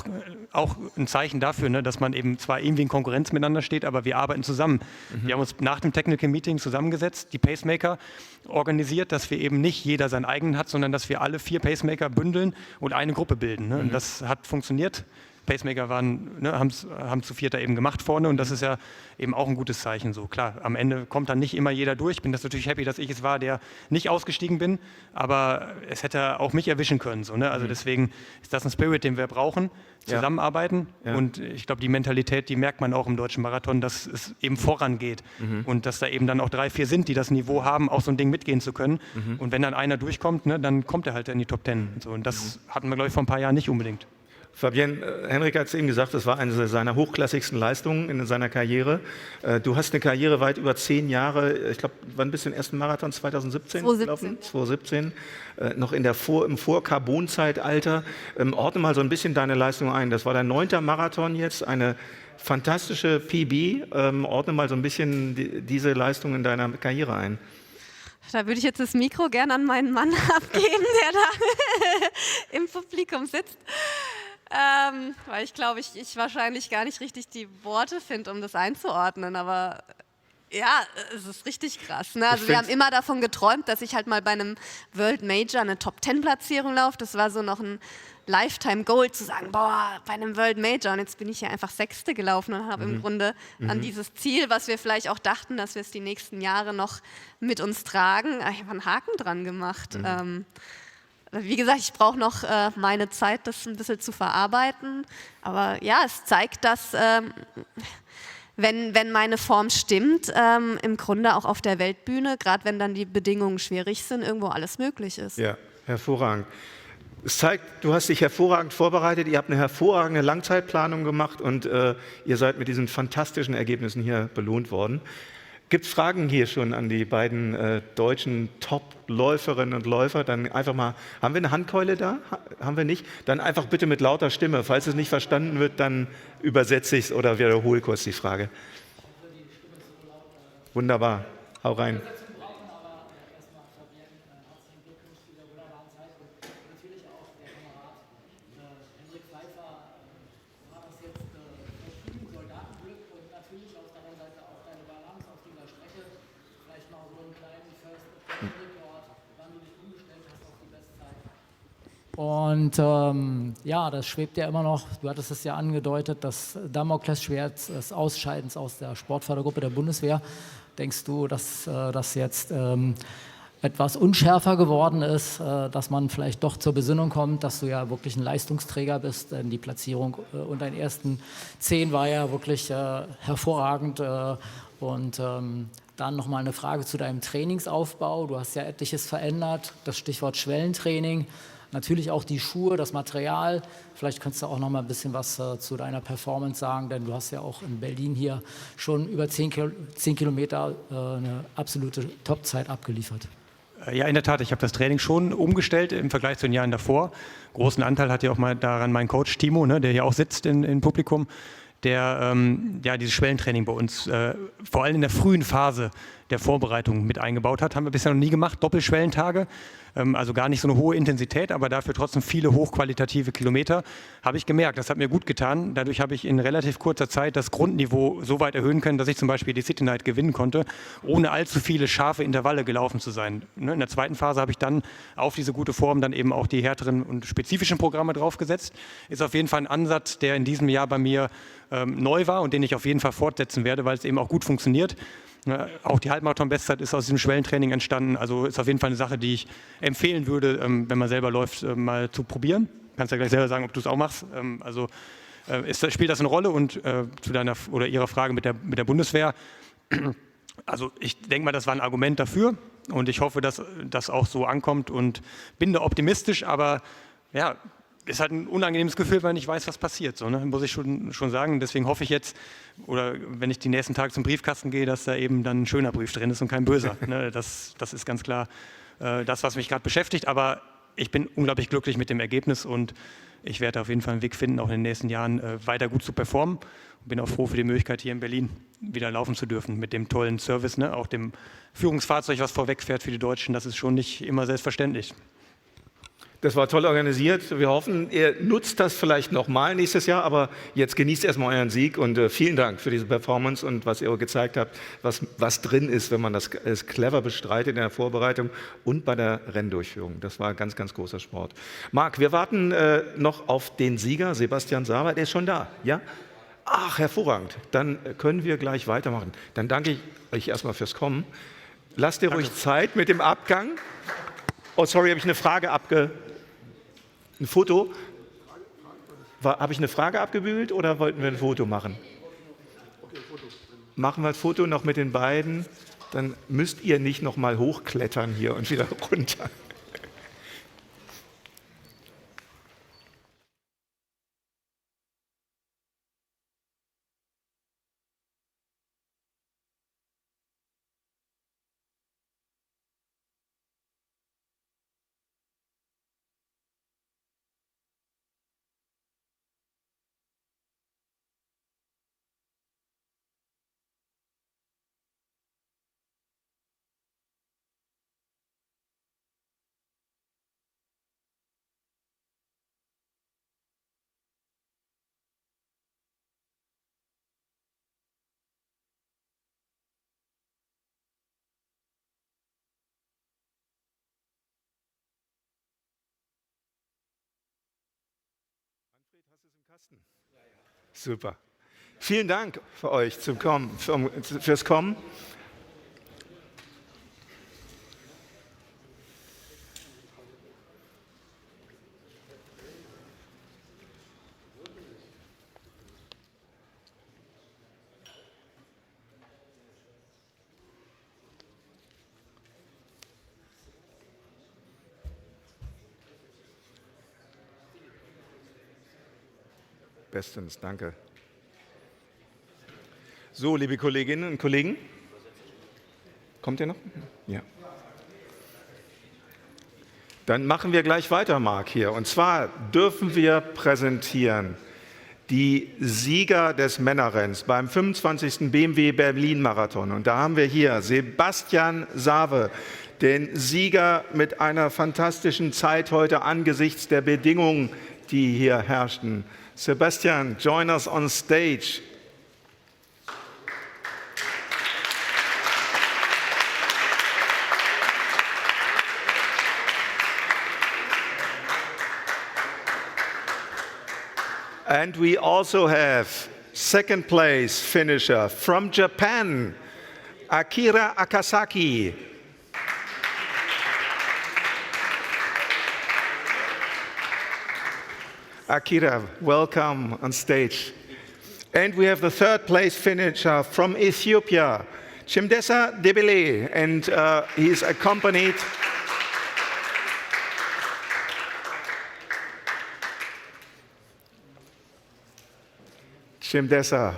auch ein Zeichen dafür, ne, dass man eben zwar irgendwie in Konkurrenz miteinander steht, aber wir arbeiten zusammen. Wir haben uns nach dem Technical Meeting zusammengesetzt, die Pacemaker organisiert, dass wir eben nicht jeder seinen eigenen hat, sondern dass wir alle 4 Pacemaker bündeln und eine Gruppe bilden. Ne? Und das hat funktioniert. Pacemaker haben zu 4 eben gemacht vorne und das ist ja eben auch ein gutes Zeichen. So klar, am Ende kommt dann nicht immer jeder durch. Ich bin das natürlich happy, dass ich es war, der nicht ausgestiegen bin, aber es hätte auch mich erwischen können. So, ne? Also deswegen ist das ein Spirit, den wir brauchen, zusammenarbeiten und ich glaube, die Mentalität, die merkt man auch im deutschen Marathon, dass es eben vorangeht und dass da eben dann auch 3, 4 sind, die das Niveau haben, auch so ein Ding mitgehen zu können und wenn dann einer durchkommt, ne, dann kommt er halt in die Top 10. So, und das hatten wir, glaube ich, vor ein paar Jahren nicht unbedingt. Fabienne, Henrik hat es eben gesagt, das war eine seiner hochklassigsten Leistungen in seiner Karriere. Du hast eine Karriere weit über 10 Jahre, ich glaube, wann bist du den ersten Marathon? 2017? 2017. Noch im Vor-Carbon-Zeitalter. Ordne mal so ein bisschen deine Leistung ein. Das war dein 9. Marathon jetzt, eine fantastische PB. Ordne mal so ein bisschen diese Leistung in deiner Karriere ein. Da würde ich jetzt das Mikro gerne an meinen Mann abgeben, der da im Publikum sitzt. Weil ich glaube, ich wahrscheinlich gar nicht richtig die Worte finde, um das einzuordnen, aber ja, es ist richtig krass. Ne? Also wir haben immer davon geträumt, dass ich halt mal bei einem World Major eine Top-10-Platzierung laufe. Das war so noch ein Lifetime-Goal, zu sagen, boah, bei einem World Major. Und jetzt bin ich ja einfach 6. gelaufen und habe im Grunde an dieses Ziel, was wir vielleicht auch dachten, dass wir es die nächsten Jahre noch mit uns tragen, ich habe einen Haken dran gemacht. Wie gesagt, ich brauche noch meine Zeit, das ein bisschen zu verarbeiten. Aber ja, es zeigt, dass wenn meine Form stimmt, im Grunde auch auf der Weltbühne, gerade wenn dann die Bedingungen schwierig sind, irgendwo alles möglich ist. Ja, hervorragend. Es zeigt, du hast dich hervorragend vorbereitet, ihr habt eine hervorragende Langzeitplanung gemacht und ihr seid mit diesen fantastischen Ergebnissen hier belohnt worden. Gibt es Fragen hier schon an die beiden deutschen Top-Läuferinnen und Läufer? Dann einfach mal, haben wir eine Handkeule da? Haben wir nicht? Dann einfach bitte mit lauter Stimme. Falls es nicht verstanden wird, dann übersetze ich es oder wiederhole kurz die Frage. Wunderbar, hau rein. Und ja, das schwebt ja immer noch, du hattest es ja angedeutet, das Damoklesschwert des Ausscheidens aus der Sportfördergruppe der Bundeswehr. Denkst du, dass das jetzt etwas unschärfer geworden ist, dass man vielleicht doch zur Besinnung kommt, dass du ja wirklich ein Leistungsträger bist, denn die Platzierung unter den ersten 10 war ja wirklich hervorragend und Dann nochmal eine Frage zu deinem Trainingsaufbau. Du hast ja etliches verändert, das Stichwort Schwellentraining. Natürlich auch die Schuhe, das Material. Vielleicht könntest du auch noch mal ein bisschen was zu deiner Performance sagen, denn du hast ja auch in Berlin hier schon über 10 Kilometer eine absolute Topzeit abgeliefert. Ja, in der Tat. Ich habe das Training schon umgestellt im Vergleich zu den Jahren davor. Großen Anteil hat ja auch mal daran mein Coach Timo, ne, der hier auch sitzt im Publikum, der dieses Schwellentraining bei uns vor allem in der frühen Phase der Vorbereitung mit eingebaut hat. Haben wir bisher noch nie gemacht, Doppelschwellentage. Also gar nicht so eine hohe Intensität, aber dafür trotzdem viele hochqualitative Kilometer. Habe ich gemerkt, das hat mir gut getan. Dadurch habe ich in relativ kurzer Zeit das Grundniveau so weit erhöhen können, dass ich zum Beispiel die City Night gewinnen konnte, ohne allzu viele scharfe Intervalle gelaufen zu sein. In der zweiten Phase habe ich dann auf diese gute Form dann eben auch die härteren und spezifischen Programme draufgesetzt. Ist auf jeden Fall ein Ansatz, der in diesem Jahr bei mir neu war und den ich auf jeden Fall fortsetzen werde, weil es eben auch gut funktioniert. Auch die Halbmarathon-Bestzeit ist aus diesem Schwellentraining entstanden. Also ist auf jeden Fall eine Sache, die ich empfehlen würde, wenn man selber läuft, mal zu probieren. Kannst ja gleich selber sagen, ob du es auch machst. Spielt das eine Rolle? Und zu deiner oder Ihrer Frage mit der Bundeswehr. Also ich denke mal, das war ein Argument dafür. Und ich hoffe, dass das auch so ankommt und bin da optimistisch. Aber ja, ist halt ein unangenehmes Gefühl, weil ich nicht weiß, was passiert. So, ne? Muss ich schon sagen. Deswegen hoffe ich jetzt, oder wenn ich die nächsten Tage zum Briefkasten gehe, dass da eben dann ein schöner Brief drin ist und kein böser. Ne? Das ist ganz klar das, was mich gerade beschäftigt. Aber ich bin unglaublich glücklich mit dem Ergebnis und ich werde auf jeden Fall einen Weg finden, auch in den nächsten Jahren weiter gut zu performen. Und bin auch froh für die Möglichkeit, hier in Berlin wieder laufen zu dürfen mit dem tollen Service, ne? Auch dem Führungsfahrzeug, was vorwegfährt für die Deutschen. Das ist schon nicht immer selbstverständlich. Das war toll organisiert. Wir hoffen, ihr nutzt das vielleicht nochmal nächstes Jahr, aber jetzt genießt erstmal euren Sieg und vielen Dank für diese Performance und was ihr gezeigt habt, was drin ist, wenn man das clever bestreitet in der Vorbereitung und bei der Renndurchführung. Das war ganz, ganz großer Sport. Marc, wir warten noch auf den Sieger, Sebastian Saver, der ist schon da, ja? Ach, hervorragend. Dann können wir gleich weitermachen. Dann danke ich euch erstmal fürs Kommen. Lasst ihr ruhig Zeit mit dem Abgang. Oh, sorry, habe ich eine Frage ein Foto? Habe ich eine Frage abgebügelt oder wollten wir ein Foto machen? Machen wir ein Foto noch mit den beiden, dann müsst ihr nicht noch mal hochklettern hier und wieder runter. Super. Vielen Dank für euch fürs Kommen. Bestens, danke. So, liebe Kolleginnen und Kollegen, kommt ihr noch? Ja. Dann machen wir gleich weiter, Marc, hier. Und zwar dürfen wir präsentieren die Sieger des Männerrenns beim 25. BMW Berlin Marathon. Und da haben wir hier Sebastian Saver, den Sieger mit einer fantastischen Zeit heute angesichts der Bedingungen, die hier herrschten. Sebastian, join us on stage. And we also have second place finisher from Japan, Akira Akasaki. Akira, welcome on stage. And we have the third place finisher from Ethiopia, Chimdesa Debele, and he's accompanied Chimdesa,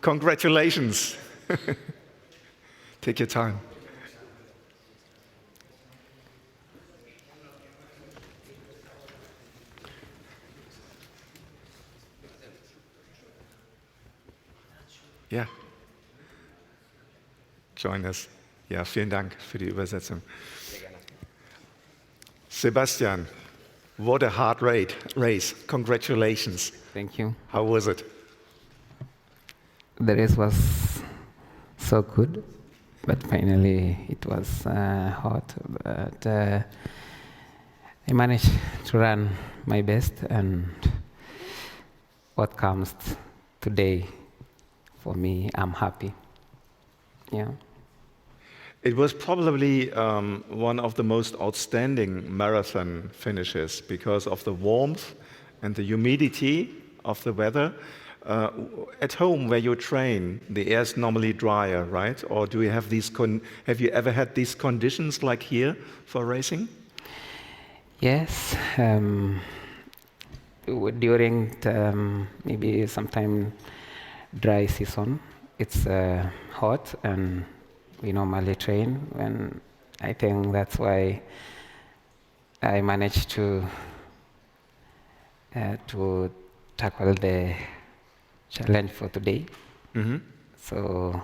congratulations. Take your time. Ja. Join us. Ja, vielen Dank für die Übersetzung. Sebastian, what a hard race. Congratulations. Thank you. How was it? The race was so good, but finally it was hot. But I managed to run my best, and what comes today, for me, I'm happy. Yeah. It was probably one of the most outstanding marathon finishes because of the warmth and the humidity of the weather. At home, where you train, the air is normally drier, right? Or do you have these? Have you ever had these conditions like here for racing? Yes. During maybe sometime dry season, it's hot, and we normally train. When I think that's why I managed to tackle the challenge for today. Mm-hmm. So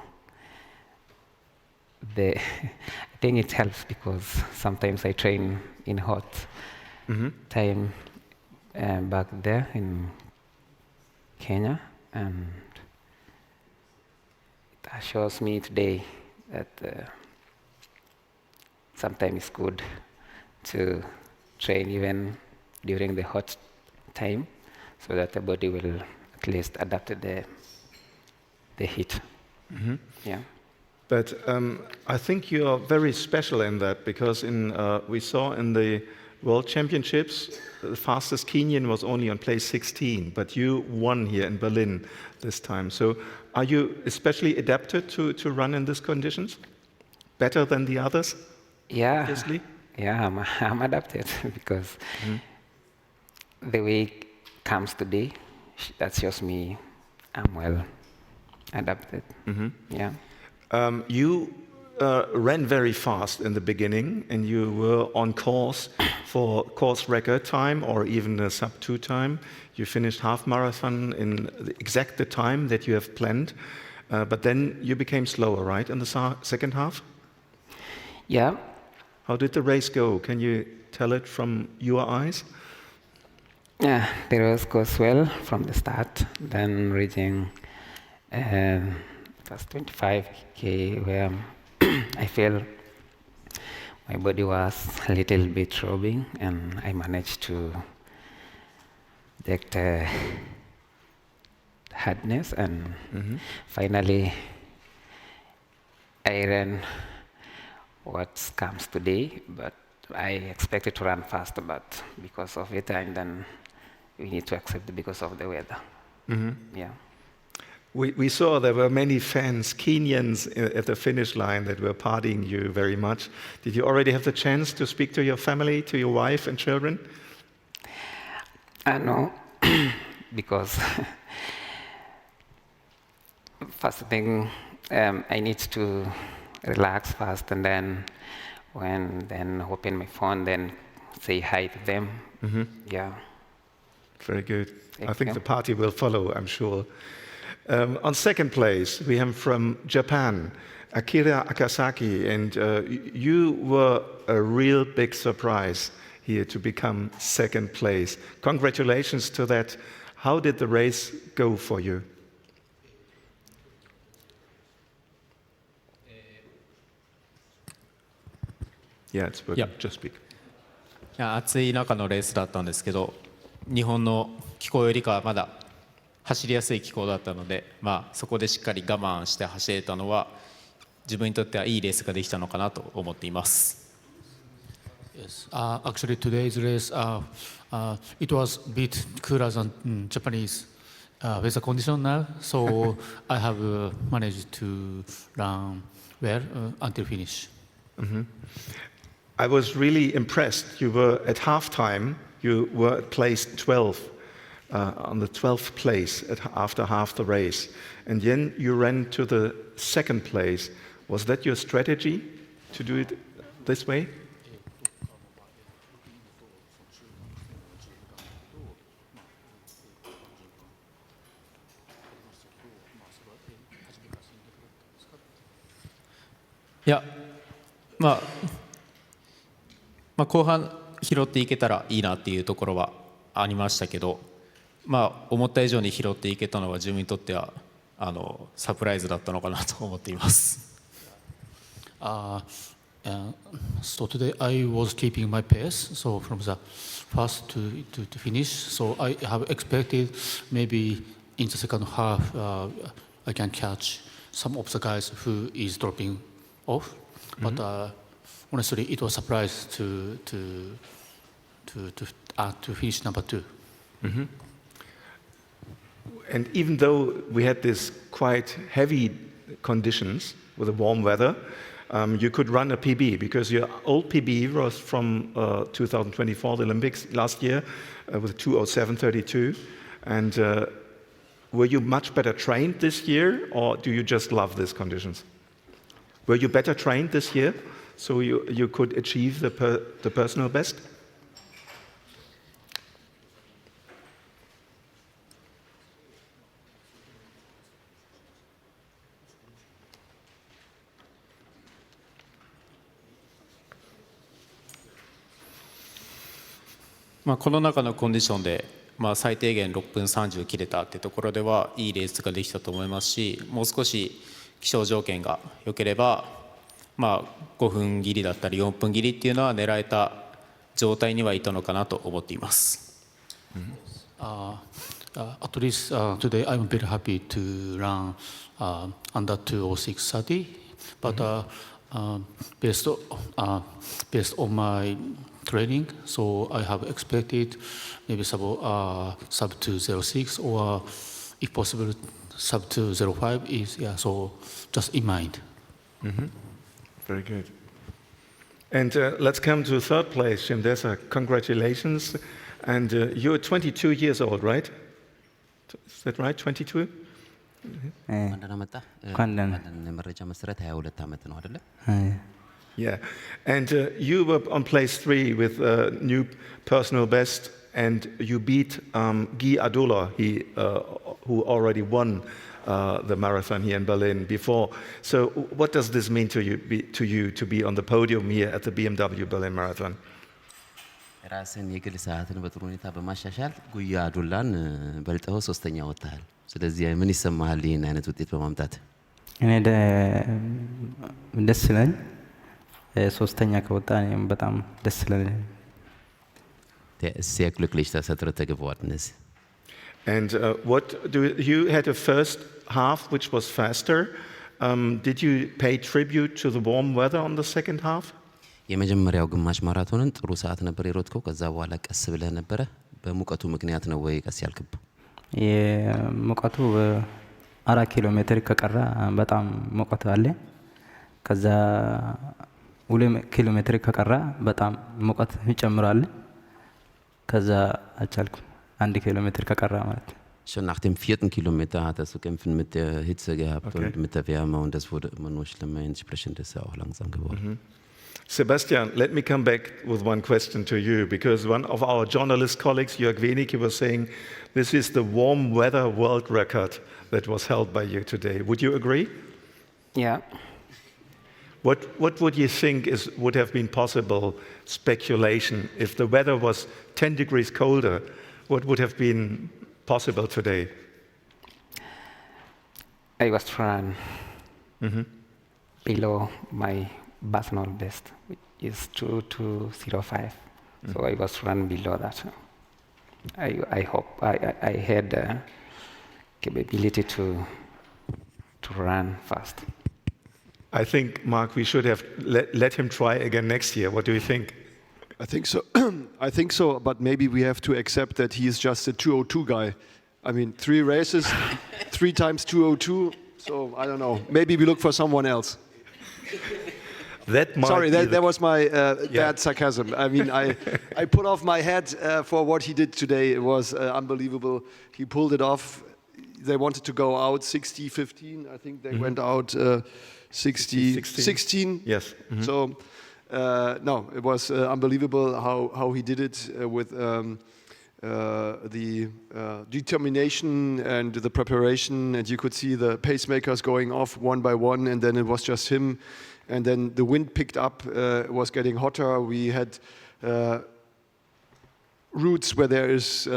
I think it helps because sometimes I train in hot time back there in Kenya, and it assures me today that sometimes it's good to train even during the hot time so that the body will at least adapt to the heat. Mm-hmm. Yeah. But I think you are very special in that because we saw in the World Championships, the fastest Kenyan was only on place 16, but you won here in Berlin this time. So are you especially adapted to run in these conditions? Better than the others? Yeah. Obviously? Yeah, I'm adapted because the way it comes today, that shows me I'm well adapted. Mm-hmm. Yeah. You ran very fast in the beginning, and you were on course for course record time or even a sub-2 time. You finished half marathon in exact the time that you have planned, but then you became slower, right, in the second half? Yeah. How did the race go? Can you tell it from your eyes? Yeah, the race goes well from the start, then reaching first 25K where I feel my body was a little bit throbbing, and I managed to detect hardness, and finally I ran what comes today, but I expected to run faster, but because of it, and then we need to accept it because of the weather. Mm-hmm. Yeah. We saw there were many fans, Kenyans, at the finish line that were partying you very much. Did you already have the chance to speak to your family, to your wife and children? No, because first thing, I need to relax first, and then open my phone, then say hi to them. Mm-hmm. Yeah. Very good. Thank I think you. the party will follow, I'm sure. On second place, we have from Japan, Akira Akasaki, and you were a real big surprise here to become second place. Congratulations to that. How did the race go for you? Yeah, it's working. Yeah. Just speak. いや暑い中のレースだったんですけど、日本の気候よりかはまだ走りやすい気候だったので、そこでしっかり我慢して走れたのは自分にとってはいいレースができたのかなと思っています。Yes, actually today's race, it was a bit cooler than Japanese weather condition now, so I have managed to run well until finish. I was really impressed. You were at halftime, you were placed 12, on the 12th place after half the race. And then you ran to the second place. Was that your strategy to do it this way? Yeah. まあ後半拾っていけたらいいなっていうところはありましたけど、思った以上に拾っていけたのは自分にとってはサプライズだったのかなと思っています。So today I was keeping my pace, so from the first to finish. So I have expected maybe in the second half I can catch some of the guys who is dropping off, but honestly it was a surprise to finish number 2. And even though we had this quite heavy conditions with the warm weather, you could run a PB because your old PB was from 2024, the Olympics last year, with 2:07:32. And were you much better trained this year, or do you just love these conditions? Were you better trained this year, so you could achieve the personal best? –この中のコンディションで、最低限6分30切れたってところではいいレースができたと思いますし、もう少し気象条件が良ければ、5分切りだったり4分切りっていうのは狙えた状態にはいたのかなと思っています。At least today I'm very happy to run under 2:06:30, but based on my training, so I have expected maybe sub 2:06 or if possible sub 2:05 is so just in mind. Very good. And let's come to third place, Jim Dessa. Congratulations. And you're 22 years old, right? Is that right? 22? Yeah. And you were on place 3 with a new personal best, and you beat Guy Adola, who already won the marathon here in Berlin before. So what does this mean to you to be on the podium here at the BMW Berlin Marathon? ራስን የግል ሰዓትን በጥሩ ሁኔታ በማሻሻል ጉያ አዱላን በልጠው ሶስተኛ ወጣሃል። ስለዚህ ምን ይሰማሃል ይሄን አይነት ውጤት በማምጣት? እኔ ደስ ይላል። ሶስተኛ ከወጣ እኔም በጣም ደስ ይላል። sehr glücklich, dass dritter geworden ist. And you had a first half which was faster. Did you pay tribute to the warm weather on the second half? የመጀመሪያው ግማሽ ማራቶንን ጥሩ ሰዓት ነበር የሮጥከው። ከዛ በኋላ ቀስ ብለህ ነበረ። በሙቀቱ ምክንያት ነው ወይ ቀስ ያልክው? የሙቀቱ 4 ኪሎ ሜትር ከቀራ በጣም ሙቀት አለ። ከዛ 2 ኪሎ ሜትር ከቀራ በጣም ሙቀት ይጨምራል። ከዛ አቻልኩ 1 ኪሎ ሜትር ከቀራ ማለት ነው። Schon nach dem 4. Kilometer hat er zu kämpfen mit der Hitze gehabt und mit der Wärme, und das wurde immer nur schlimmer. Entsprechend ist er auch langsam geworden. Sebastian, let me come back with one question to you, because one of our journalist colleagues, Jörg Wenig, was saying this is the warm weather world record that was held by you today. Would you agree? Yeah. What would you think would have been possible speculation if the weather was 10 degrees colder? What would have been possible today? I was run below my personal best, which is 2:05. So I was run below that. I hope I had the capability to run fast. I think, Mark, we should have let him try again next year. What do you think? I think so. I think so, but maybe we have to accept that he is just a 2:02 guy. I mean, 3 races, 3 times 2:02. So I don't know. Maybe we look for someone else. Sorry, that was my bad sarcasm. I mean, I put off my hat for what he did today. It was unbelievable. He pulled it off. They wanted to go out 60-15. I think they went out 60-16. Yes. So, no, it was unbelievable how he did it with the determination and the preparation. And you could see the pacemakers going off one by one, and then it was just him. And then the wind picked up, it was getting hotter. We had routes where there is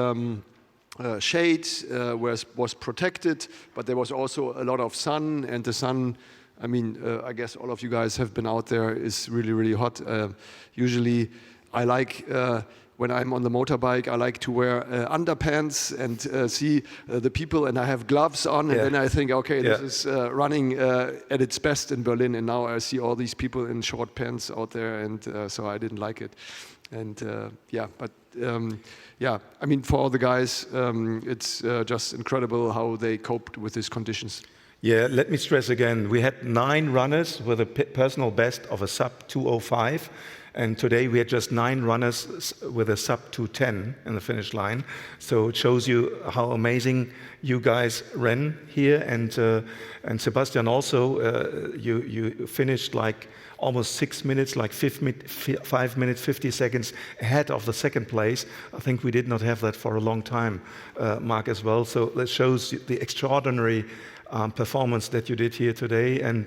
shade, where it was protected, but there was also a lot of sun, and the sun, I mean, I guess all of you guys have been out there, is really, really hot. Usually I like, when I'm on the motorbike, I like to wear underpants and see the people, and I have gloves on, and then I think, okay, this is running at its best in Berlin, and now I see all these people in short pants out there, and so I didn't like it. And I mean, for all the guys, it's just incredible how they coped with these conditions. Yeah, let me stress again, we had 9 runners with a personal best of a sub 2:05. And today we had just 9 runners with a sub 2:10 in the finish line. So it shows you how amazing you guys ran here. And Sebastian also, you finished like almost 6 minutes, like 5 minutes, 50 seconds ahead of the second place. I think we did not have that for a long time, Mark, as well. So that shows the extraordinary performance that you did here today, and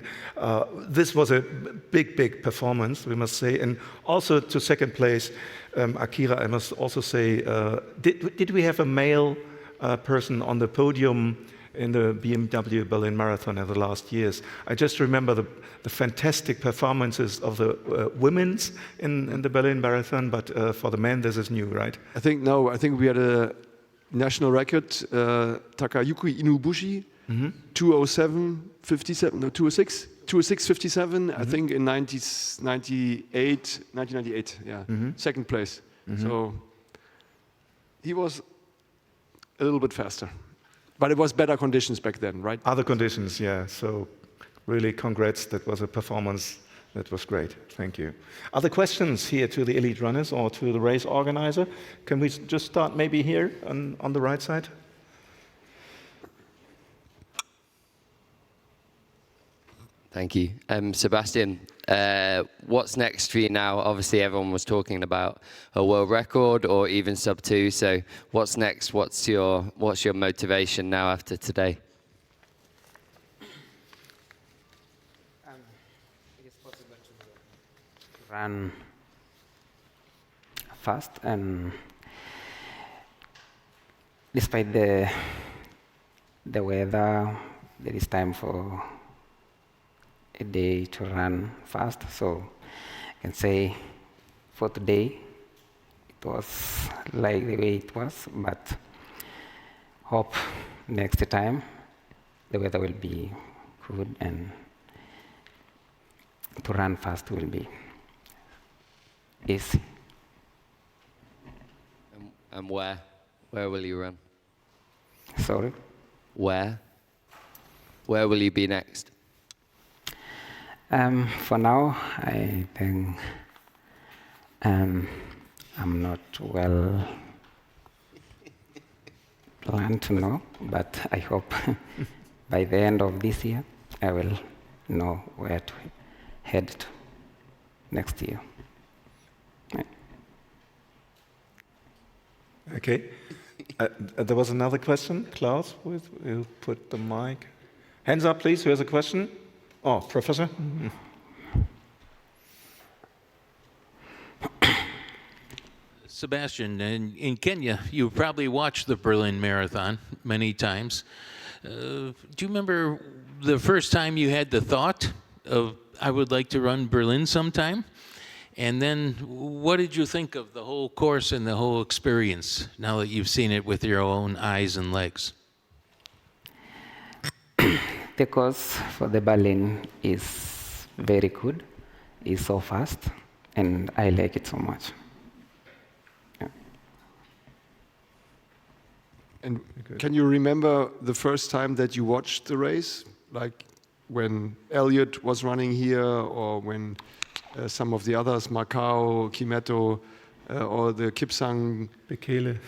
this was a big performance, we must say. And also to second place, Akira, I must also say, did we have a male person on the podium in the BMW Berlin Marathon in the last years? I just remember the fantastic performances of the women's in the Berlin Marathon, but for the men this is new, right? I think we had a national record, Takayuki Inubushi, 2:07:57, no, 2:06:57, I think in 1998, yeah, second place. So he was a little bit faster, but it was better conditions back then, right? Other conditions, yeah. So really congrats, that was a performance that was great. Thank you. Other questions here to the elite runners or to the race organizer? Can we just start maybe here on the right side? Thank you. Sebastian, what's next for you now? Obviously, everyone was talking about a world record or even sub 2. So what's next? What's your motivation now after today? It is possible to run fast, and despite the weather, there is time for a day to run fast. So I can say for today it was like the way it was, but hope next time the weather will be good and to run fast will be easy. And where will you run? Sorry? Where will you be next? For now, I think I'm not well planned to know, but I hope by the end of this year, I will know where to head to next year. Okay. There was another question. Klaus, will put the mic. Hands up, please. Who has a question? Oh, Professor? Sebastian, in Kenya, you probably watched the Berlin Marathon many times. Do you remember the first time you had the thought of, I would like to run Berlin sometime? And then what did you think of the whole course and the whole experience now that you've seen it with your own eyes and legs? The course for the Berlin is very good. It's so fast, and I like it so much. Yeah. And can you remember the first time that you watched the race? Like, when Elliot was running here, or when some of the others, Macau, Kimetto, or the Kipsang, Bekele.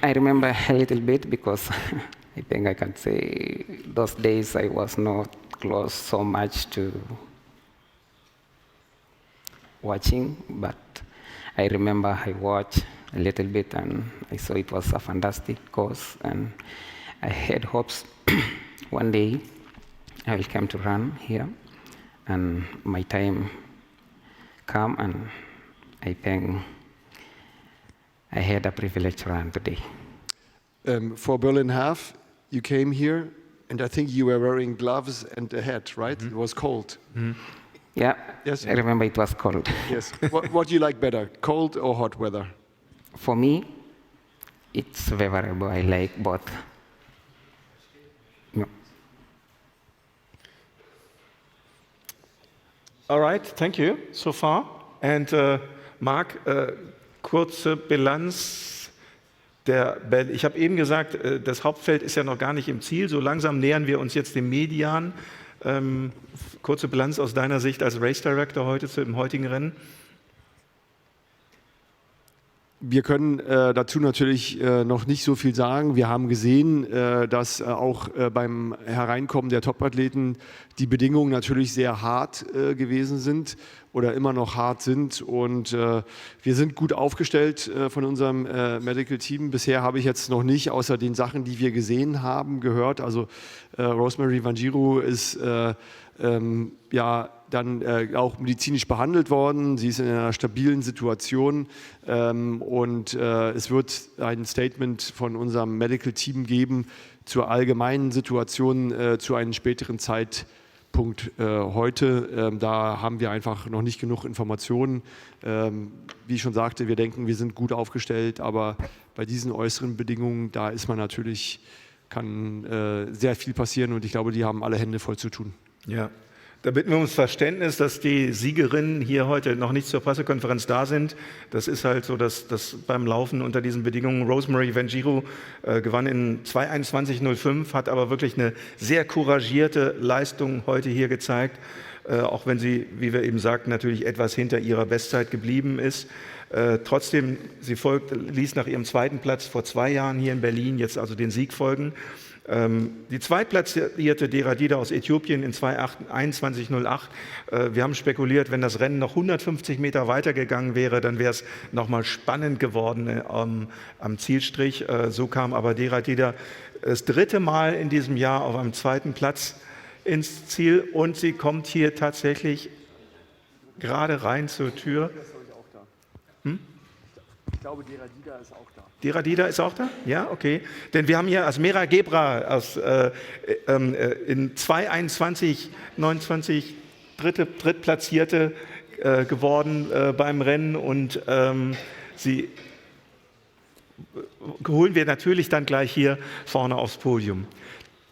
I remember a little bit because I think I can say those days I was not close so much to watching, but I remember I watched a little bit and I saw it was a fantastic course, and I had hopes one day I will come to run here, and my time come, and I think I had a privilege to run today. For Berlin Half, you came here, and I think you were wearing gloves and a hat, right? It was cold. Yeah, yes. I remember it was cold. Yes. What do you like better, cold or hot weather? For me, it's favorable. I like both. No. All right, thank you so far. And Marc, kurze Bilanz ich habe eben gesagt, das Hauptfeld ist ja noch gar nicht im Ziel. So langsam nähern wir uns jetzt dem Median. Kurze Bilanz aus deiner Sicht als Race Director heute im heutigen Rennen. Wir können dazu natürlich noch nicht so viel sagen. Wir haben gesehen, dass auch beim Hereinkommen der Topathleten die Bedingungen natürlich sehr hart gewesen sind oder immer noch hart sind. Und wir sind gut aufgestellt von unserem Medical Team. Bisher habe ich jetzt noch nicht, außer den Sachen, die wir gesehen haben, gehört. Also Rosemary Vangiru ist ja dann auch medizinisch behandelt worden. Sie ist in einer stabilen Situation und es wird ein Statement von unserem Medical Team geben zur allgemeinen Situation zu einem späteren Zeitpunkt heute. Da haben wir einfach noch nicht genug Informationen. Wie ich schon sagte, wir denken, wir sind gut aufgestellt, aber bei diesen äußeren Bedingungen, da ist man natürlich, kann sehr viel passieren, und ich glaube, die haben alle Hände voll zu tun. Ja. Da bitten wir ums Verständnis, dass die Siegerinnen hier heute noch nicht zur Pressekonferenz da sind. Das ist halt so, dass beim Laufen unter diesen Bedingungen Rosemary Vangiru gewann in 2:21:05, hat aber wirklich eine sehr couragierte Leistung heute hier gezeigt, auch wenn sie, wie wir eben sagten, natürlich etwas hinter ihrer Bestzeit geblieben ist. Trotzdem, sie ließ nach ihrem zweiten Platz vor 2 Jahren hier in Berlin jetzt also den Sieg folgen. Die zweitplatzierte Deradida aus Äthiopien in 2:21:08. Wir haben spekuliert, wenn das Rennen noch 150 Meter weitergegangen wäre, dann wäre es nochmal spannend geworden am Zielstrich. So kam aber Deradida das 3. Mal in diesem Jahr auf einem 2. Platz ins Ziel, und sie kommt hier tatsächlich gerade rein zur Tür. Ich glaube, Deradida ist auch da. Deradida ist auch da? Ja, okay. Denn wir haben hier Asmera Gebra in 2:21:29 Drittplatzierte geworden beim Rennen, und sie holen wir natürlich dann gleich hier vorne aufs Podium.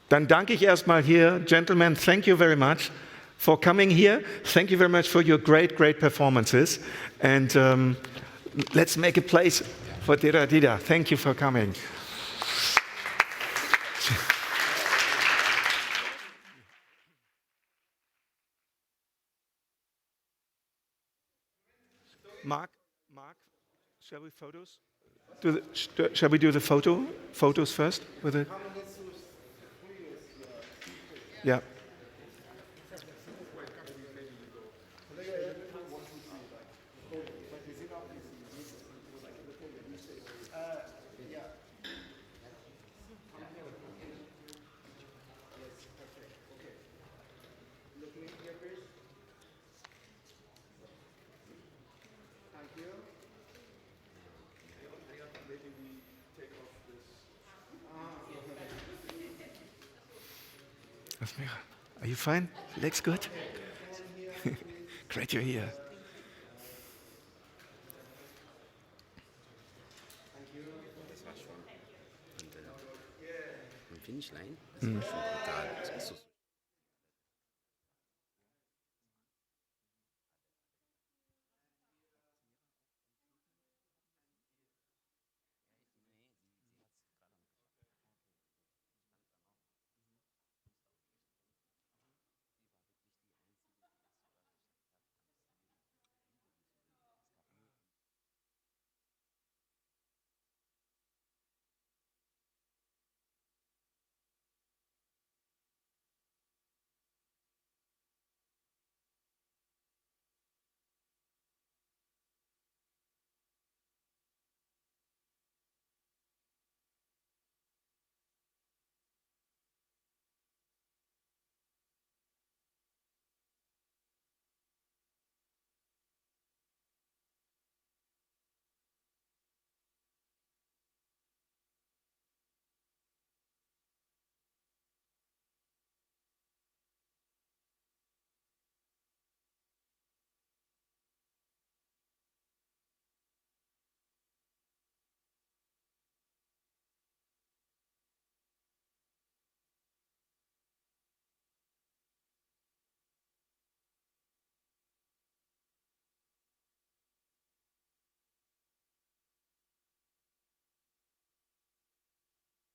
Dann danke ich erstmal hier, Gentlemen, thank you very much for coming here. Thank you very much for your great performances. And let's make a place for Deradida. Thank you for coming. Mark, shall we do the photos first? Yeah. Are you fine? Legs good? Great you're here. Finish line, das war schon brutal.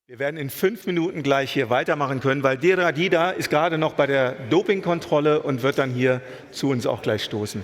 Wir werden in 5 Minuten gleich hier weitermachen können, weil Dera Dida ist gerade noch bei der Dopingkontrolle und wird dann hier zu uns auch gleich stoßen.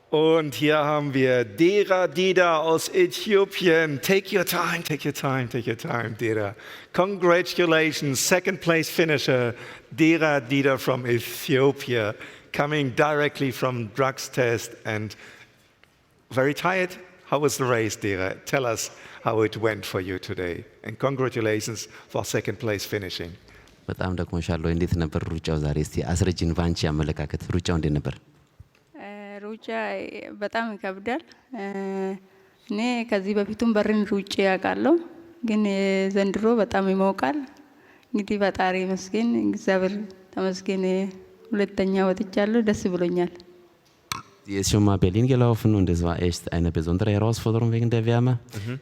Und hier haben wir Dera Dida aus Äthiopien. Take your time, take your time, take your time, Dera. Congratulations, second place finisher, Dera Dida from Ethiopia, coming directly from drugs test and very tired. How was the race, Dera? Tell us how it went for you today. And congratulations for second place finishing. በጣም ደክሞሻል። እንዴት ነበር ሩጫው ዛሬ? እስቲ አስረጅን ባንቺ አመለካከት ሩጫው እንዴት ነበር? ሩጫ በጣም ይከብዳል። እኔ ከዚህ በፊቱም በርን ሩጬ ያውቃለሁ፣ ግን ዘንድሮ በጣም ይሞቃል። እንግዲህ ፈጣሪ ይመስገን፣ እግዚአብሔር ተመስገን፣ ሁለተኛ ወጥቻለሁ። ደስ ብሎኛል። Sie ist schon mal Berlin gelaufen und es war echt eine besondere Herausforderung wegen der Wärme.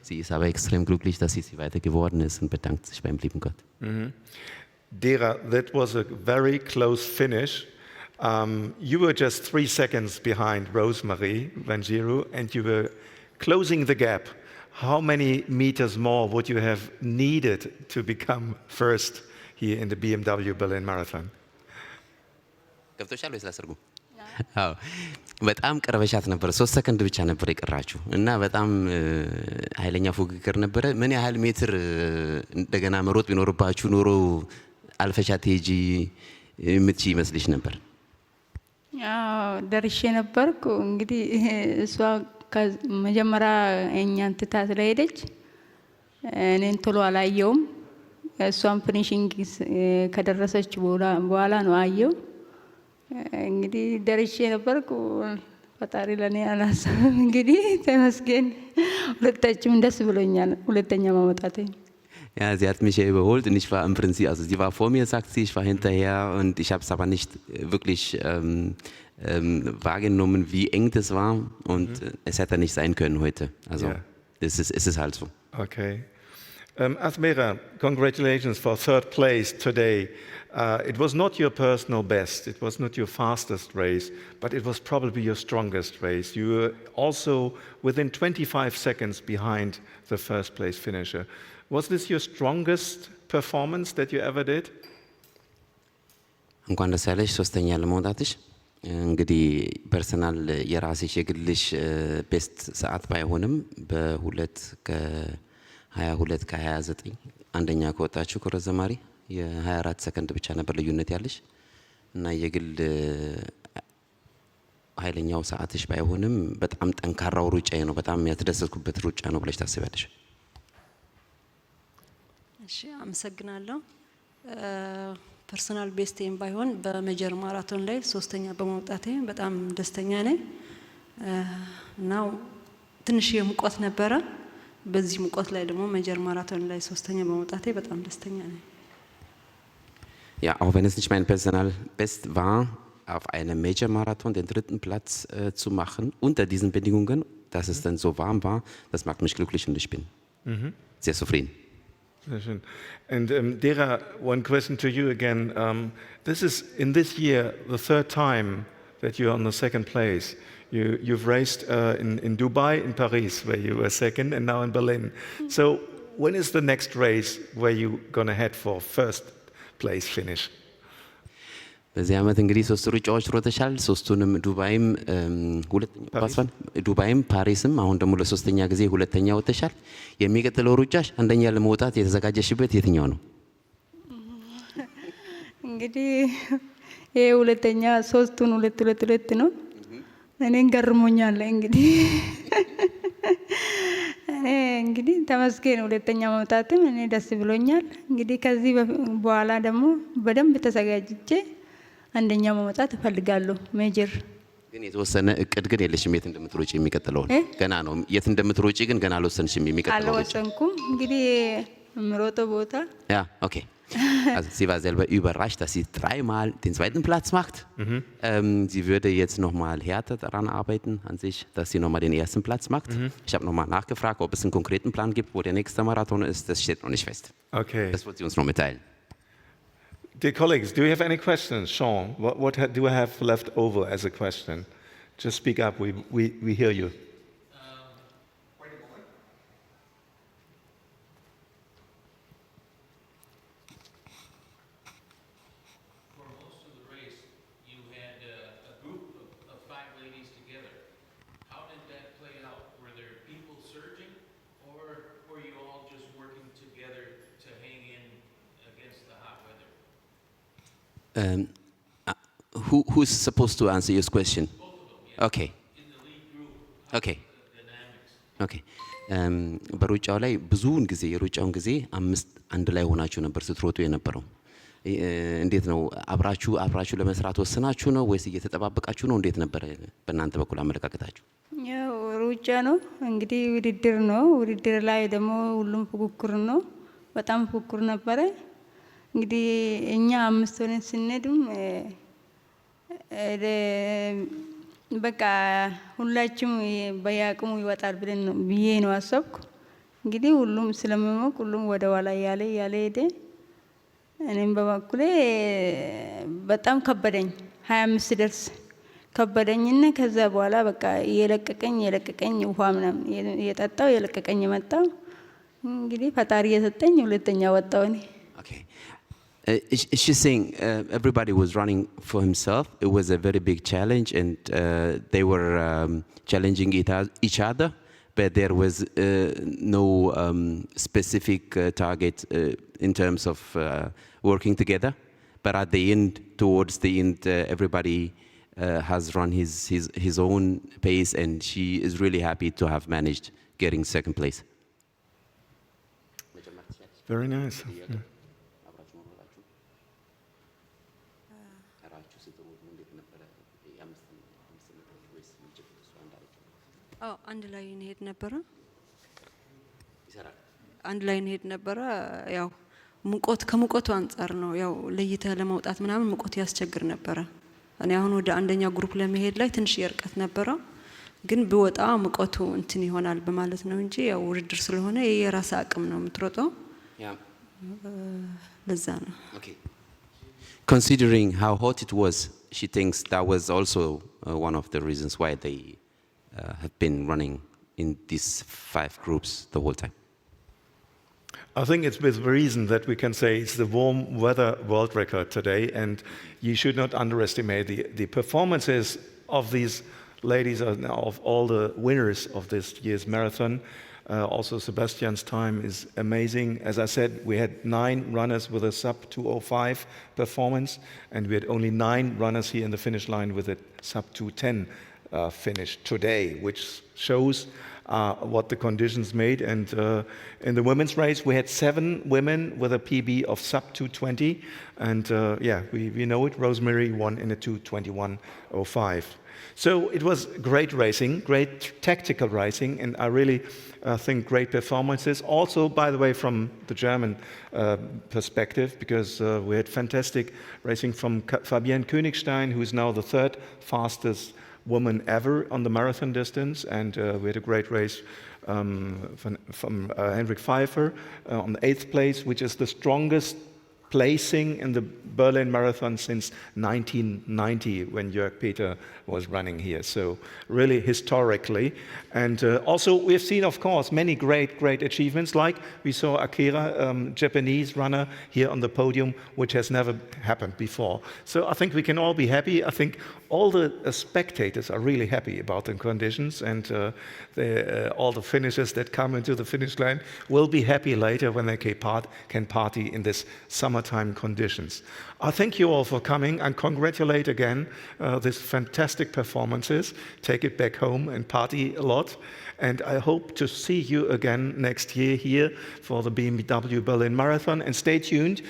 Sie ist aber extrem glücklich, dass sie weiter geworden ist und bedankt sich beim lieben Gott. Dera, that was a very close finish. You were just 3 seconds behind Rosemarie Vangiru and you were closing the gap. How many meters more would you have needed to become first here in the BMW Berlin Marathon? ገብቶሻል ወይስ ላስርጉ? አዎ በጣም ቀርበሻት ነበር። 3 ሰከንድ ብቻ ነበር የቀራችሁ እና በጣም ኃይለኛ ፉክክር ነበረ። ምን ያህል ሜትር እንደገና መሮጥ ቢኖርባችሁ ኖሮ አልፈሻት ሄጂ የምትችይ ይመስልሽ ነበር? ደርሼ ነበርኩ። እንግዲህ እሷ መጀመሪያ እኛን ትታ ስለሄደች እኔን ቶሎ አላየውም። እሷን ፊኒሽንግ ከደረሰች በኋላ ነው አየው። እንግዲህ ደርሼ ነበርኩ። ፈጣሪ ለኔ አላሰበም። እንግዲህ ተመስገን። ሁለታችንም ደስ ብሎኛል ሁለተኛ ማመጣቴ። Ja, sie hat mich ja überholt und ich war im Prinzip, also sie war vor mir, sagt sie, ich war hinterher und ich habe es aber nicht wirklich wahrgenommen, wie eng das war und es hätte nicht sein können heute. Also es ist halt so. Okay. Asmera, congratulations for third place today. It was not your personal best, it was not your fastest race, but it was probably your strongest race. You were also within 25 seconds behind the first place finisher. Was this your strongest performance that you ever did? እንኳን ደስ ያለሽ ሶስተኛ ለመውጣትሽ። እንግዲህ ፐርሰናል የራስሽ የግልሽ ቤስት ሰዓት ባይሆንም በ2 ከ22 ከ29 አንደኛ ከወጣችሁ ከረዘማሪ የ24 ሰከንድ ብቻ ነበር ልዩነት ያለሽ እና የግል ኃይለኛው ሰዓትሽ ባይሆንም በጣም ጠንካራው ሩጫዬ ነው፣ በጣም ያተደሰትኩበት ሩጫ ነው ብለሽ ታስቢያለሽ? እሺ አመሰግናለሁ። ፐርሰናል ቤስቴም ባይሆን በሜጀር ማራቶን ላይ ሶስተኛ በመውጣቴ በጣም ደስተኛ ነኝ። ናው ትንሽ የሙቀት ነበረ። በዚህ ሙቀት ላይ ደግሞ ሜጀር ማራቶን ላይ ሶስተኛ በመውጣቴ በጣም ደስተኛ ነኝ። Ja, auch wenn es nicht mein Personalbest war, auf einem Major-Marathon den 3. Platz zu machen, unter diesen Bedingungen, dass es dann so warm war, das macht mich glücklich und ich bin sehr zufrieden. Sehr schön. And Dera, one question to you again. This is, in this year, the third time that you're on the second place. You've raced in Dubai, in Paris, where you were second, and now in Berlin. So when is the next race where you're going to head for first place finish? በዚህ ዓመት እንግዲህ 3 ሩጫዎች ሮጠሻል። ሶስቱንም ዱባይም ፓሪስም አሁን ደግሞ ለሶስተኛ ጊዜ ሁለተኛ ወጥተሻል። የሚቀጥለው ሩጫሽ አንደኛ ለመውጣት የተዘጋጀሽበት የትኛው ነው? እንግዲህ ይሄ ሁለተኛ ሶስቱን 2 ነው። እኔን ገርሞኛል። እንግዲህ ተመስገን ሁለተኛ መውጣትም እኔ ደስ ብሎኛል። እንግዲህ ከዚህ በኋላ ደግሞ በደንብ ተዘጋጅቼ አንደኛ መውጣት እፈልጋለሁ። ሜጀር ግን የተወሰነ እቅድ ግን የለሽም የት እንደምትሮጪ የሚቀጥለው? ገና ነው። የት እንደምትሮጪ ግን ገና አልወሰንሽም የሚቀጥለው? አልወሰንኩም። እንግዲህ የምሮጠው ቦታ Ja, okay. Also sie war selber überrascht, dass sie 3-mal den 2. Platz macht. Sie würde jetzt nochmal härter daran arbeiten an sich, dass sie nochmal den 1. Platz macht. Ich habe nochmal nachgefragt, ob es einen konkreten Plan gibt, wo der nächste Marathon ist. Das steht noch nicht fest. Okay. Das wird sie uns noch mitteilen. Dear colleagues, do you have any questions? Sean, what do I have left over as a question? Just speak up, we hear you. For most of the race, you had a group of 5 ladies together. Who's supposed to answer your question? Okay. Okay. Okay. በሩጫው ላይ ብዙውን ጊዜ የሩጫውን ጊዜ 5 አንድ ላይ ሆናችሁ ነበር ስትሮጡ የነበረው። እንዴት ነው አብራችሁ ለመስራት ወስናችሁ ነው ወይስ እየተጠባበቃችሁ ነው? እንዴት ነበር በእናንተ በኩል አመለካከታችሁ? ያው ሩጫ ነው እንግዲህ ውድድር ነው። ውድድር ላይ ደግሞ ሁሉም ፉክክር ነው። በጣም ፉክክር ነበረ። እንግዲህ እኛ 5 ሆነን ስንሄድም በቃ ሁላችንም በያቅሙ ይወጣል ብዬ ነው አሰብኩ። እንግዲህ ሁሉም ስለሚሞቅ ሁሉም ወደ ኋላ ያለ ሄደ። እኔም በበኩሌ በጣም ከበደኝ። 25 ደርስ ከበደኝና ከዛ በኋላ በቃ የለቀቀኝ ውሃ ምናምን የጠጣው የለቀቀኝ የመጣው እንግዲህ ፈጣሪ የሰጠኝ ሁለተኛ ወጣው እኔ። She's saying everybody was running for himself. It was a very big challenge, and they were challenging each other, but there was no specific target in terms of working together. But at the end, towards the end, everybody has run his own pace, and she is really happy to have managed getting second place. Very nice. Yeah. አንድ ላይ እንሄድ ነበረ ያው ከሙቀቱ አንፃር ነው ያው ለይተህ ለማውጣት ምናምን ሙቀቱ ያስቸግር ነበረ። እኔ አሁን ወደ አንደኛ ግሩፕ ለመሄድ ላይ ትንሽ የርቀት ነበረ ግን ብወጣ ሙቀቱ እንትን ይሆናል በማለት ነው እንጂ ያው ውድድር ስለሆነ የራስ አቅም ነው የምትሮጠው። ለዛ ነው። Considering how hot it was, she thinks that was also one of the reasons why they have been running in these 5 groups the whole time. I think it's with reason that we can say it's the warm weather world record today, and you should not underestimate the performances of these ladies, of all the winners of this year's marathon. Also Sebastian's time is amazing. As I said, we had 9 runners with a sub 2:05 performance, and we had only 9 runners here in the finish line with a sub 2:10 finish today, which shows what the conditions made. And in the women's race, we had 7 women with a PB of sub 2:20, and we know it. Rosemary won in a 2:21:05. So it was great racing, great tactical racing, and I really think great performances. Also, by the way, from the German perspective, because we had fantastic racing from Fabienne Königstein, who is now the 3rd fastest woman ever on the marathon distance, and we had a great race from Henrik Pfeiffer on the 8th place, which is the strongest placing in the Berlin Marathon since 1990 when Jörg Peter was running here. So really historically. And also we've seen, of course, many great achievements, like we saw Akira, Japanese runner, here on the podium, which has never happened before. So I think we can all be happy. I think all the spectators are really happy about the conditions, and all the finishers that come into the finish line will be happy later when they can party in this summertime conditions. I thank you all for coming and congratulate again these fantastic performances. Take it back home and party a lot. And I hope to see you again next year here for the BMW Berlin Marathon. And stay tuned.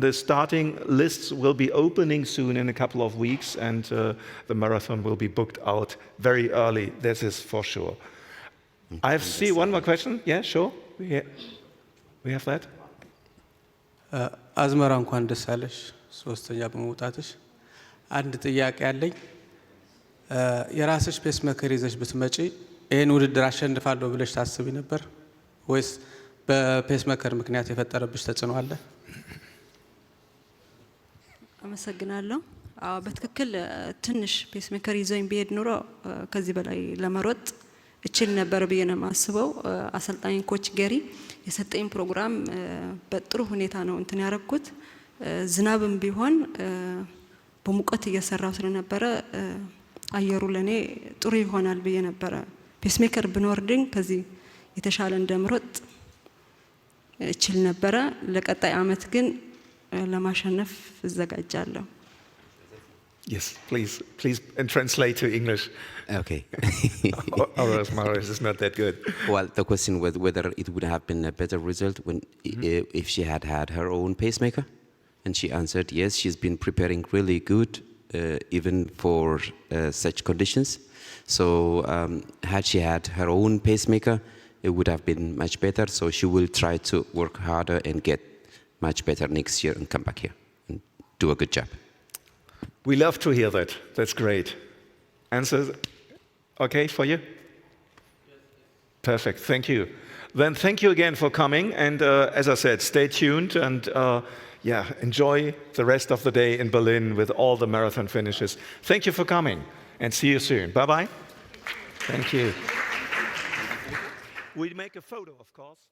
The starting lists will be opening soon in a couple of weeks, and the marathon will be booked out very early. This is for sure. I see one more question. Yeah, sure. We have that. አዝመራ እንኳን ደስ አለሽ 3ኛ በመውጣትሽ። አንድ ጥያቄ አለኝ። የራስሽ ፔስ ሜከር ይዘሽ ብትመጪ ይሄን ውድድር አሸንፋለሁ ብለሽ ታስቢ ነበር ወይስ በፔስ ሜከር ምክንያት የፈጠረብሽ ተጽዕኖ አለ? አመሰግናለሁ። በትክክል ትንሽ ፔስ ሜከር ይዘኝ ቢሄድ ኑሮ ከዚህ በላይ ለመሮጥ እችል ነበር ብዬ ነው የማስበው። አሰልጣኝ ኮች ገሪ የሰጠኝ ፕሮግራም በጥሩ ሁኔታ ነው እንትን ያረኩት። ዝናብም ቢሆን በሙቀት እየሰራው ስለነበረ አየሩ ለኔ ጥሩ ይሆናል ብዬ ነበር። ፔስሜከር ብኖርድኝ ከዚህ የተሻለ እንደምሮጥ እችል ነበር። ለቀጣይ አመት ግን ለማሸነፍ እዘጋጃለሁ። Yes, please, and translate to English. Okay. Or else Maris is not that good. Well, the question was whether it would have been a better result if she had had her own pacemaker, and she answered yes. She's been preparing really good, even for such conditions. So, had she had her own pacemaker, it would have been much better. So she will try to work harder and get much better next year and come back here and do a good job. We love to hear that. That's great. Answers okay for you? Perfect. Thank you. Then thank you again for coming. And as I said, stay tuned and enjoy the rest of the day in Berlin with all the marathon finishes. Thank you for coming and see you soon. Bye-bye. Thank you. We make a photo, of course.